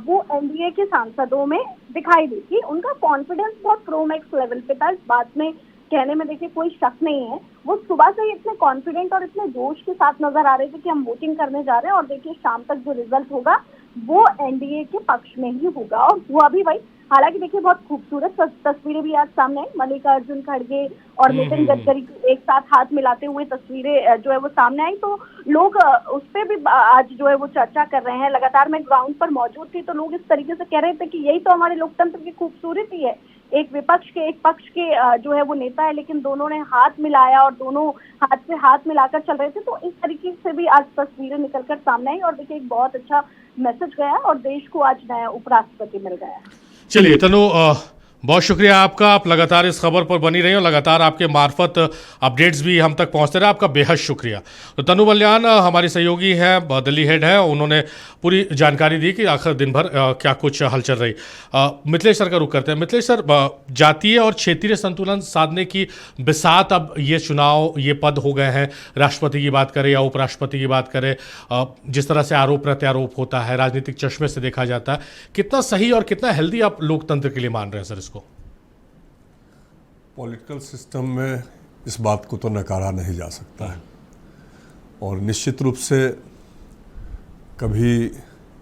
वो एनडीए के सांसदों में दिखाई दी थी। उनका कॉन्फिडेंस बहुत प्रो मैक्स लेवल पे था, इस बात में कहने में देखिए कोई शक नहीं है। वो सुबह से ही इतने कॉन्फिडेंट और इतने जोश के साथ नजर आ रहे थे कि हम वोटिंग करने जा रहे हैं और देखिए शाम तक जो रिजल्ट होगा वो एनडीए के पक्ष में ही होगा। और हुआ भी वही। हालांकि देखिए बहुत खूबसूरत तस्वीरें भी आज सामने आई, मल्लिकार्जुन खड़गे और नितिन गडकरी की एक साथ हाथ मिलाते हुए तस्वीरें जो है वो सामने आई। तो लोग उस पर भी आज जो है वो चर्चा कर रहे हैं। लगातार मैं ग्राउंड पर मौजूद थी तो लोग इस तरीके से कह रहे थे कि यही तो हमारे लोकतंत्र की खूबसूरती है, एक विपक्ष के एक पक्ष के जो है वो नेता है लेकिन दोनों ने हाथ मिलाया और दोनों हाथ से हाथ मिलाकर चल रहे थे। तो इस तरीके से भी आज तस्वीरें निकलकर सामने आई और देखिए एक बहुत अच्छा मैसेज गया और देश को आज नया उपराष्ट्रपति मिल गया। चलिए तनु, बहुत शुक्रिया आपका। आप लगातार इस खबर पर बनी रही और लगातार आपके मार्फत अपडेट्स भी हम तक पहुंचते रहे, आपका बेहद शुक्रिया। तो तनु बलियान हमारी सहयोगी हैं, दिल्ली हेड है, उन्होंने पूरी जानकारी दी कि आखिर दिन भर क्या कुछ हलचल रही। मिथिलेश सर का रुख करते हैं। मिथिलेश सर, जातीय और क्षेत्रीय संतुलन साधने की बिसात अब ये चुनाव, ये पद हो गए हैं, राष्ट्रपति की बात करें या उपराष्ट्रपति की बात करें, जिस तरह से आरोप प्रत्यारोप होता है, राजनीतिक चश्मे से देखा जाता है, कितना सही और कितना हेल्दी आप लोकतंत्र के लिए मान रहे हैं सर इसको? पॉलिटिकल सिस्टम में इस बात को तो नकारा नहीं जा सकता है और निश्चित रूप से कभी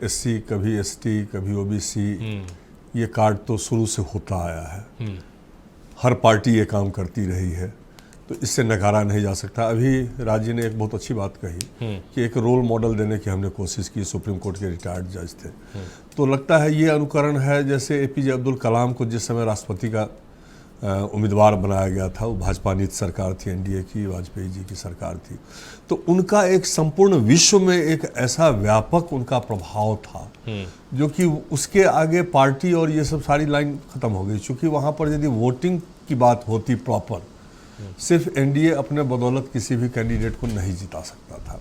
एससी, कभी एसटी, कभी ओबीसी, ये कार्ड तो शुरू से होता आया है। हर पार्टी ये काम करती रही है तो इससे नकारा नहीं जा सकता। अभी राज जी ने एक बहुत अच्छी बात कही कि एक रोल मॉडल देने की हमने कोशिश की, सुप्रीम कोर्ट के रिटायर्ड जज थे। तो लगता है ये अनुकरण है जैसे एपीजे अब्दुल कलाम को जिस समय राष्ट्रपति का उम्मीदवार बनाया गया था, वो भाजपा नीति सरकार थी, एनडीए की, वाजपेयी जी की सरकार थी, तो उनका एक संपूर्ण विश्व में एक ऐसा व्यापक उनका प्रभाव था जो कि उसके आगे पार्टी और ये सब सारी लाइन खत्म हो गई। चूँकि वहाँ पर यदि वोटिंग की बात होती प्रॉपर, सिर्फ एनडीए अपने बदौलत किसी भी कैंडिडेट को नहीं जिता सकता था,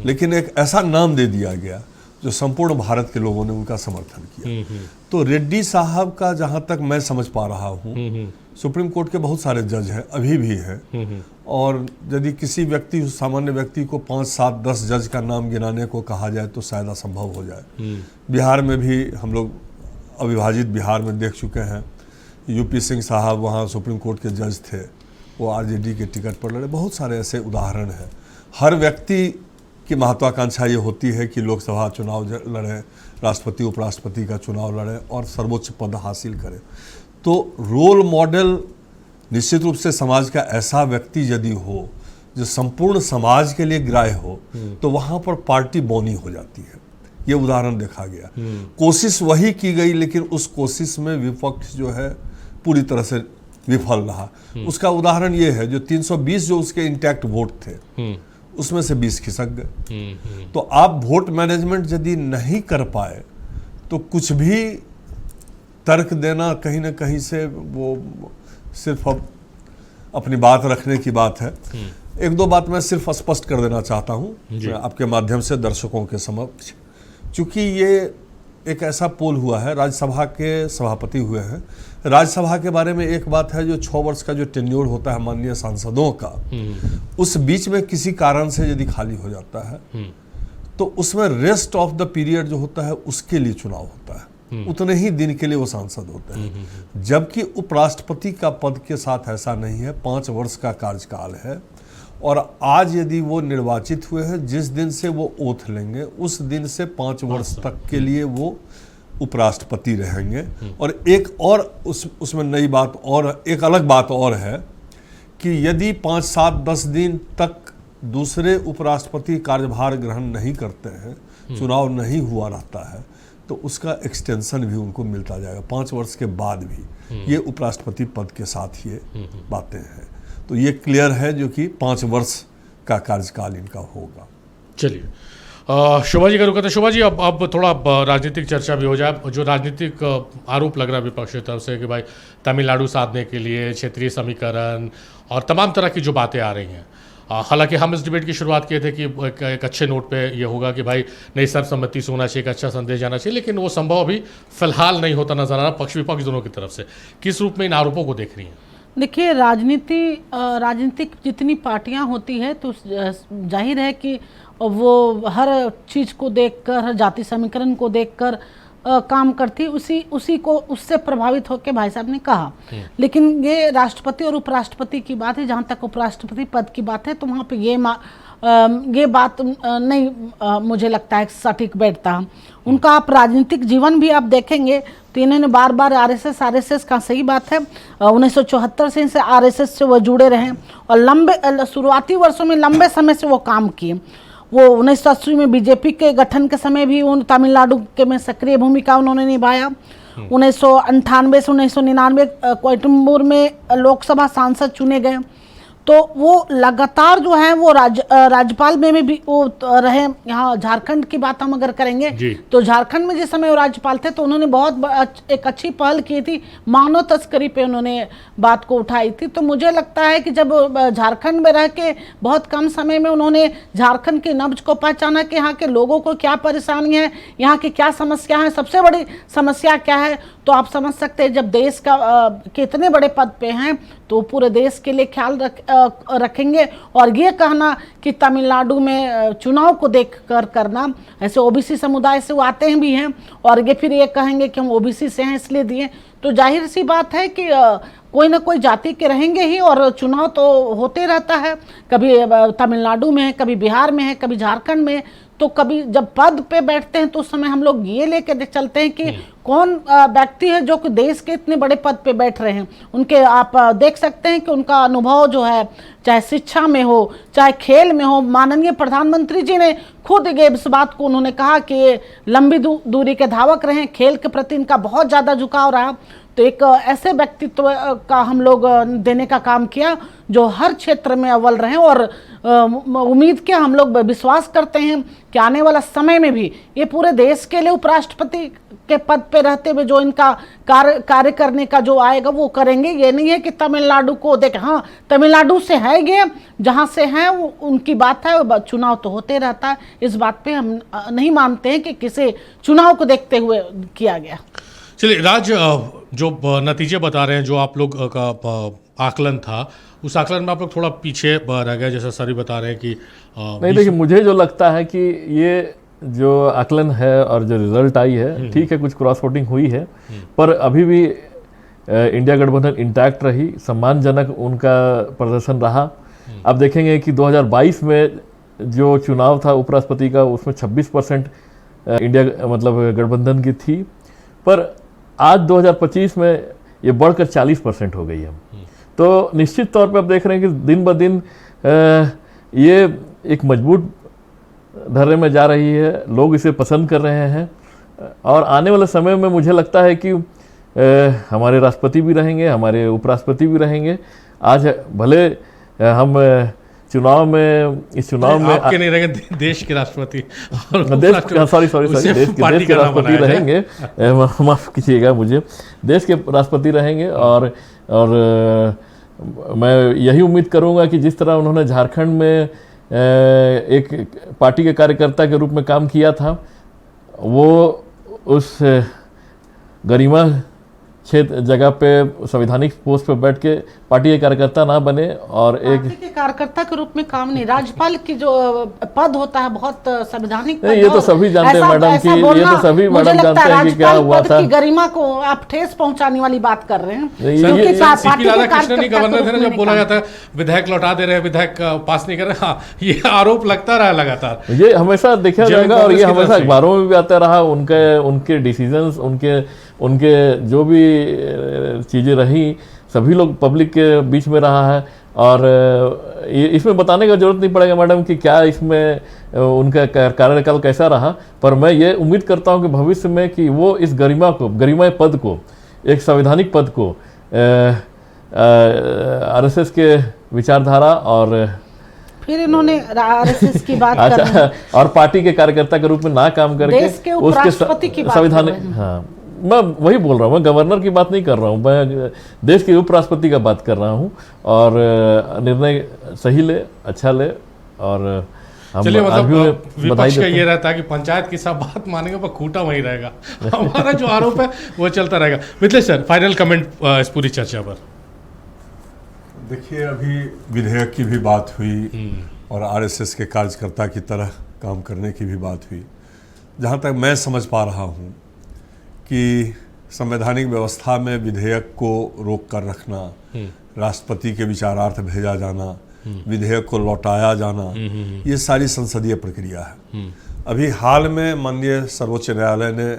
लेकिन एक ऐसा नाम दे दिया गया जो संपूर्ण भारत के लोगों ने उनका समर्थन किया। तो रेड्डी साहब का जहां तक मैं समझ पा रहा हूं, सुप्रीम कोर्ट के बहुत सारे जज हैं, अभी भी हैं, और यदि किसी व्यक्ति, सामान्य व्यक्ति को 5, 7, 10 जज का नाम गिनाने को कहा जाए तो शायद असंभव हो जाए। बिहार में भी हम लोग अविभाजित बिहार में देख चुके हैं। यूपी सिंह साहब वहाँ सुप्रीम कोर्ट के जज थे, वो आरजेडी के टिकट पर लड़े। बहुत सारे ऐसे उदाहरण हैं। हर व्यक्ति की महत्वाकांक्षा ये होती है कि लोकसभा चुनाव लड़ें, राष्ट्रपति उपराष्ट्रपति का चुनाव लड़ें और सर्वोच्च पद हासिल करें। तो रोल मॉडल निश्चित रूप से समाज का ऐसा व्यक्ति यदि हो जो संपूर्ण समाज के लिए ग्राह्य हो, तो वहाँ पर पार्टी बौनी हो जाती है। ये उदाहरण देखा गया। कोशिश वही की गई, लेकिन उस कोशिश में विपक्ष जो है पूरी तरह से विफल रहा। उसका उदाहरण ये है, जो 320 जो उसके इंटैक्ट वोट थे उसमें से 20 खिसक गए। तो आप वोट मैनेजमेंट यदि नहीं कर पाए तो कुछ भी तर्क देना कहीं ना कहीं से वो सिर्फ अब अपनी बात रखने की बात है। एक दो बात मैं सिर्फ स्पष्ट कर देना चाहता हूँ आपके माध्यम से दर्शकों के समक्ष। चूँकि ये एक ऐसा पोल हुआ है, राज्यसभा के सभापति हुए हैं। राज्यसभा के बारे में एक बात है, जो 6 वर्ष का जो टेन्योर होता है माननीय सांसदों का, उस बीच में किसी कारण से यदि खाली हो जाता है तो उसमें रेस्ट ऑफ द पीरियड जो होता है उसके लिए चुनाव होता है, उतने ही दिन के लिए वो सांसद होते हैं। जबकि उपराष्ट्रपति का पद के साथ ऐसा नहीं है, 5 वर्ष का कार्यकाल है। और आज यदि वो निर्वाचित हुए हैं, जिस दिन से वो ओथ लेंगे उस दिन से 5 वर्ष तक के लिए वो उपराष्ट्रपति रहेंगे। और एक और उसमें नई बात और एक अलग बात और है कि यदि 5, 7, 10 दिन तक दूसरे उपराष्ट्रपति कार्यभार ग्रहण नहीं करते हैं, चुनाव नहीं हुआ रहता है, तो उसका एक्सटेंशन भी उनको मिलता जाएगा 5 वर्ष के बाद भी। ये उपराष्ट्रपति पद के साथ ये बातें हैं। तो ये क्लियर है जो कि 5 वर्ष का कार्यकाल इनका होगा। चलिए शोभा जी का रुक करते। शोभा जी, अब थोड़ा राजनीतिक चर्चा भी हो जाए। जो राजनीतिक आरोप लग रहा है विपक्ष की तरफ से कि भाई तमिलनाडु साधने के लिए क्षेत्रीय समीकरण और तमाम तरह की जो बातें आ रही हैं। हालांकि हम इस डिबेट की शुरुआत किए थे कि एक अच्छे नोट पे ये होगा कि भाई नई सर्वसम्मति से होना चाहिए, एक अच्छा संदेश जाना चाहिए, लेकिन वो संभव अभी फिलहाल नहीं होता नजर आ रहा पक्ष विपक्ष दोनों की तरफ से। किस रूप में इन आरोपों को देख रही हैं? देखिए, राजनीतिक जितनी पार्टियां होती है तो जाहिर है कि वो हर चीज़ को देखकर, हर जाति समीकरण को देखकर काम करती, उसी को उससे प्रभावित होकर भाई साहब ने कहा। लेकिन ये राष्ट्रपति और उपराष्ट्रपति की बात है। जहाँ तक उपराष्ट्रपति पद की बात है तो वहाँ पे ये बात नहीं मुझे लगता है सटीक बैठता। उनका आप राजनीतिक जीवन भी आप देखेंगे तो इन्होंने बार बार आरएसएस का सही बात है 1974 से इनसे आरएसएस से वो जुड़े रहे और शुरुआती वर्षों में लंबे समय से वो काम किए। वो 1980 में बीजेपी के गठन के समय भी उन तमिलनाडु के में सक्रिय भूमिका उन्होंने निभाया। 1998 से 1999 कोयम्बटूर में लोकसभा सांसद चुने गए। तो वो लगातार जो है वो राज्यपाल में भी वो रहे। यहाँ झारखंड की बात हम अगर करेंगे तो झारखंड में जिस समय वो राज्यपाल थे तो उन्होंने बहुत एक अच्छी पहल की थी, मानव तस्करी पे उन्होंने बात को उठाई थी। तो मुझे लगता है कि जब झारखंड में रह के बहुत कम समय में उन्होंने झारखंड की नब्ज को पहचाना कि यहाँ के लोगों को क्या परेशानी है, यहाँ की क्या समस्या है, सबसे बड़ी समस्या क्या है, तो आप समझ सकते हैं जब देश का कितने बड़े पद पे हैं तो पूरे देश के लिए ख्याल रखेंगे। और ये कहना कि तमिलनाडु में चुनाव को देख कर करना, ऐसे ओबीसी समुदाय से वो आते हैं भी हैं और ये फिर ये कहेंगे कि हम ओबीसी से हैं इसलिए दिए, तो जाहिर सी बात है कि कोई ना कोई जाति के रहेंगे ही और चुनाव तो होते रहता है। कभी तमिलनाडु में है, कभी बिहार में है, कभी झारखंड में। तो कभी जब पद पे बैठते हैं तो उस समय हम लोग ये लेके चलते हैं कि कौन व्यक्ति है जो कि देश के इतने बड़े पद पे बैठ रहे हैं। उनके आप देख सकते हैं कि उनका अनुभव जो है, चाहे शिक्षा में हो, चाहे खेल में हो। माननीय प्रधानमंत्री जी ने खुद ये इस बात को उन्होंने कहा कि ये लंबी दूरी के धावक रहे, खेल के प्रति इनका बहुत ज़्यादा झुकाव रहा। तो एक ऐसे व्यक्तित्व का हम लोग देने का काम किया जो हर क्षेत्र में अव्वल रहे। और उम्मीद किया, हम लोग विश्वास करते हैं कि आने वाला समय में भी ये पूरे देश के लिए उपराष्ट्रपति के पद पे रहते हुए जो इनका कार्य करने का जो आएगा वो करेंगे। ये नहीं है कि तमिलनाडु को देखें, हाँ तमिलनाडु से है, ये जहाँ से हैं वो उनकी बात है, चुनाव तो होते रहता है। इस बात पे हम नहीं मानते हैं कि किसी चुनाव को देखते हुए किया गया। चलिए राज, जो नतीजे बता रहे हैं, जो आप लोग का आकलन था, उस आकलन में आप लोग थोड़ा पीछे रह गए, जैसा सर बता रहे हैं कि नहीं। देखिए, मुझे जो लगता है कि ये जो आकलन है और जो रिजल्ट आई है, ठीक है, कुछ क्रॉस वोटिंग हुई है, पर अभी भी इंडिया गठबंधन इंटैक्ट रही, सम्मानजनक उनका प्रदर्शन रहा। अब देखेंगे कि 2022 में जो चुनाव था उपराष्ट्रपति का, उसमें 26% इंडिया मतलब गठबंधन की थी, पर आज 2025 में ये बढ़कर 40% हो गई है। तो निश्चित तौर पे आप देख रहे हैं कि दिन ब दिन ये एक मजबूत धर्रे में जा रही है, लोग इसे पसंद कर रहे हैं। और आने वाले समय में मुझे लगता है कि हमारे राष्ट्रपति भी रहेंगे, हमारे उपराष्ट्रपति भी रहेंगे। आज भले हम चुनाव में, इस चुनाव में आपके नहीं रहेंगे, देश के राष्ट्रपति सॉरी देश के राष्ट्रपति रहेंगे, माफ कीजिएगा मुझे, देश के राष्ट्रपति रहेंगे। और मैं यही उम्मीद करूंगा कि जिस तरह उन्होंने झारखंड में एक पार्टी के कार्यकर्ता के रूप में काम किया था, वो उस गरिमा क्षेत्र जगह पे संवैधानिक पोस्ट पे बैठ के पार्टी के कार्यकर्ता ना बने और एक पार्टी के कार्यकर्ता के रूप में काम नहीं, राज्यपाल की जो पद होता है बहुत संवैधानिक पद, ये तो सभी जानते हैं मैडम कि ये तो सभी मैडम जानते हैं कि क्या हुआ था। गरिमा को आप ठेस पहुंचाने वाली बात कर रहे हैं। सीपी राधाकृष्णन ही गवर्नर थे ना, जब बोला जाता है विधायक लौटा दे रहे हैं, विधायक पास नहीं कर रहे, हाँ ये आरोप लगता रहा लगातार, ये हमेशा देखा जाएगा और ये हमेशा अखबारों में भी आता रहा। उनके डिसीजंस, उनके जो भी चीज़ें रही, सभी लोग पब्लिक के बीच में रहा है। और इसमें बताने का जरूरत नहीं पड़ेगा मैडम कि क्या इसमें उनका कार्यकाल कैसा रहा, पर मैं ये उम्मीद करता हूं कि भविष्य में कि वो इस गरिमा पद को, एक संवैधानिक पद को आरएसएस के विचारधारा और फिर इन्होंने आरएसएस की बात अच्छा और पार्टी के कार्यकर्ता के रूप में ना काम करके देश के उपराष्ट्रपति की बात संवैधानिक, हाँ मैं वही बोल रहा हूँ, मैं गवर्नर की बात नहीं कर रहा हूँ, मैं देश के उपराष्ट्रपति का बात कर रहा हूँ। और निर्णय सही ले, अच्छा ले। और चलिए, मतलब विपक्ष का ये रहता है कि पंचायत की सब बात मानेंगे पर खूंटा वही रहेगा, हमारा जो आरोप है वो चलता रहेगा। मिथिलेश सर, फाइनल कमेंट इस पूरी चर्चा पर। देखिए, अभी विधेयक की भी बात हुई और आरएसएस के कार्यकर्ता की तरह काम करने की भी बात हुई। जहाँ तक मैं समझ पा रहा हूँ कि संवैधानिक व्यवस्था में विधेयक को रोक कर रखना, राष्ट्रपति के विचारार्थ भेजा जाना, विधेयक को लौटाया जाना, ये सारी संसदीय प्रक्रिया है। अभी हाल में माननीय सर्वोच्च न्यायालय ने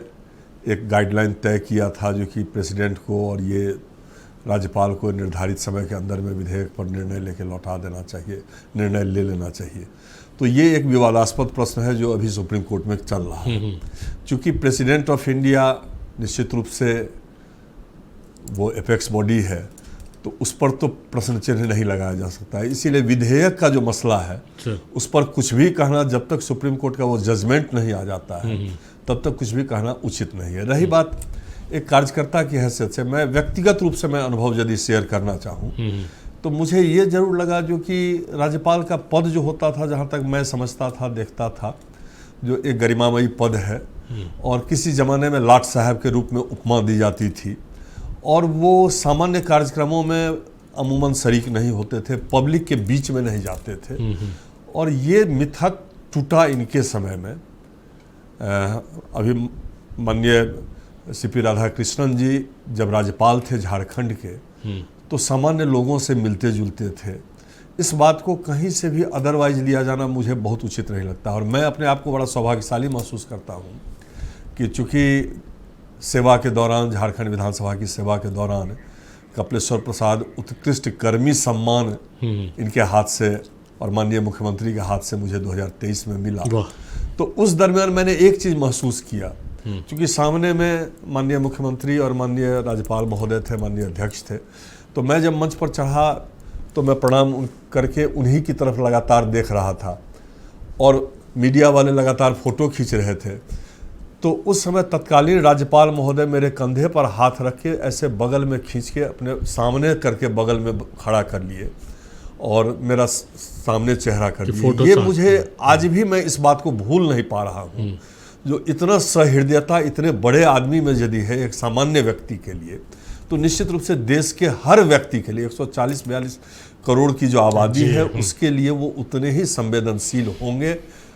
एक गाइडलाइन तय किया था जो कि प्रेसिडेंट को और ये राज्यपाल को निर्धारित समय के अंदर में विधेयक पर निर्णय लेकर लौटा देना चाहिए, निर्णय ले लेना चाहिए। तो ये एक विवादास्पद प्रश्न है जो अभी सुप्रीम कोर्ट में चल रहा है। चूँकि प्रेसिडेंट ऑफ इंडिया निश्चित रूप से वो एपेक्स बॉडी है, तो उस पर तो प्रश्न चिन्ह नहीं लगाया जा सकता है। इसीलिए विधेयक का जो मसला है उस पर कुछ भी कहना, जब तक सुप्रीम कोर्ट का वो जजमेंट नहीं आ जाता है तब तक कुछ भी कहना उचित नहीं है। रही बात एक कार्यकर्ता की हैसियत से, मैं व्यक्तिगत रूप से मैं अनुभव यदि शेयर करना चाहूँ तो मुझे ये जरूर लगा जो कि राज्यपाल का पद जो होता था, जहाँ तक मैं समझता था, देखता था, जो एक गरिमामयी पद है और किसी ज़माने में लाट साहब के रूप में उपमा दी जाती थी और वो सामान्य कार्यक्रमों में अमूमन शरीक नहीं होते थे, पब्लिक के बीच में नहीं जाते थे। और ये मिथक टूटा इनके समय में। अभी माननीय सीपी राधाकृष्णन जी जब राज्यपाल थे झारखंड के, तो सामान्य लोगों से मिलते जुलते थे। इस बात को कहीं से भी अदरवाइज लिया जाना मुझे बहुत उचित नहीं लगता और मैं अपने आप को बड़ा सौभाग्यशाली महसूस करता हूँ कि चूँकि सेवा के दौरान, झारखंड विधानसभा की सेवा के दौरान कपिलेश्वर प्रसाद उत्कृष्ट कर्मी सम्मान इनके हाथ से और माननीय मुख्यमंत्री के हाथ से मुझे 2023 में मिला। तो उस दरमियान मैंने एक चीज़ महसूस किया, क्योंकि सामने में माननीय मुख्यमंत्री और माननीय राज्यपाल महोदय थे, माननीय अध्यक्ष थे, तो मैं जब मंच पर चढ़ा तो मैं प्रणाम करके उन्हीं की तरफ लगातार देख रहा था और मीडिया वाले लगातार फ़ोटो खींच रहे थे। तो उस समय तत्कालीन राज्यपाल महोदय मेरे कंधे पर हाथ रख के ऐसे बगल में खींच के अपने सामने करके बगल में खड़ा कर लिए और मेरा सामने चेहरा कर दिया। ये मुझे आज भी मैं इस बात को भूल नहीं पा रहा हूँ। जो इतना सहृदयता इतने बड़े आदमी में यदि है एक सामान्य व्यक्ति के लिए, तो निश्चित रूप से देश के हर व्यक्ति के लिए 140-42 करोड़ की जो आबादी है उसके लिए वो उतने ही संवेदनशील होंगे,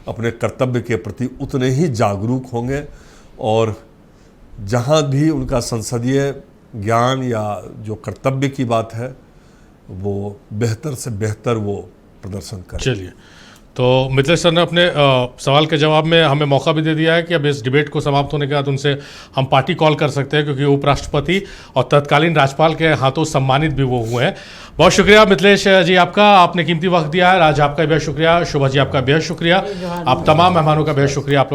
अपने कर्तव्य के प्रति उतने ही जागरूक होंगे और जहाँ भी उनका संसदीय ज्ञान या जो कर्तव्य की बात है वो बेहतर से बेहतर वो प्रदर्शन करें। चलिए, तो मिथिलेश सर ने अपने सवाल के जवाब में हमें मौका भी दे दिया है कि अब इस डिबेट को समाप्त होने के बाद उनसे हम पार्टी कॉल कर सकते हैं, क्योंकि उपराष्ट्रपति और तत्कालीन राज्यपाल के हाथों सम्मानित भी वो हुए हैं। बहुत शुक्रिया मिथिलेश जी आपका, आपने कीमती वक्त दिया है। राज आपका बेहद शुक्रिया, शोभा जी आपका बेहद शुक्रिया, आप तमाम मेहमानों का बेहद शुक्रिया। आप लोग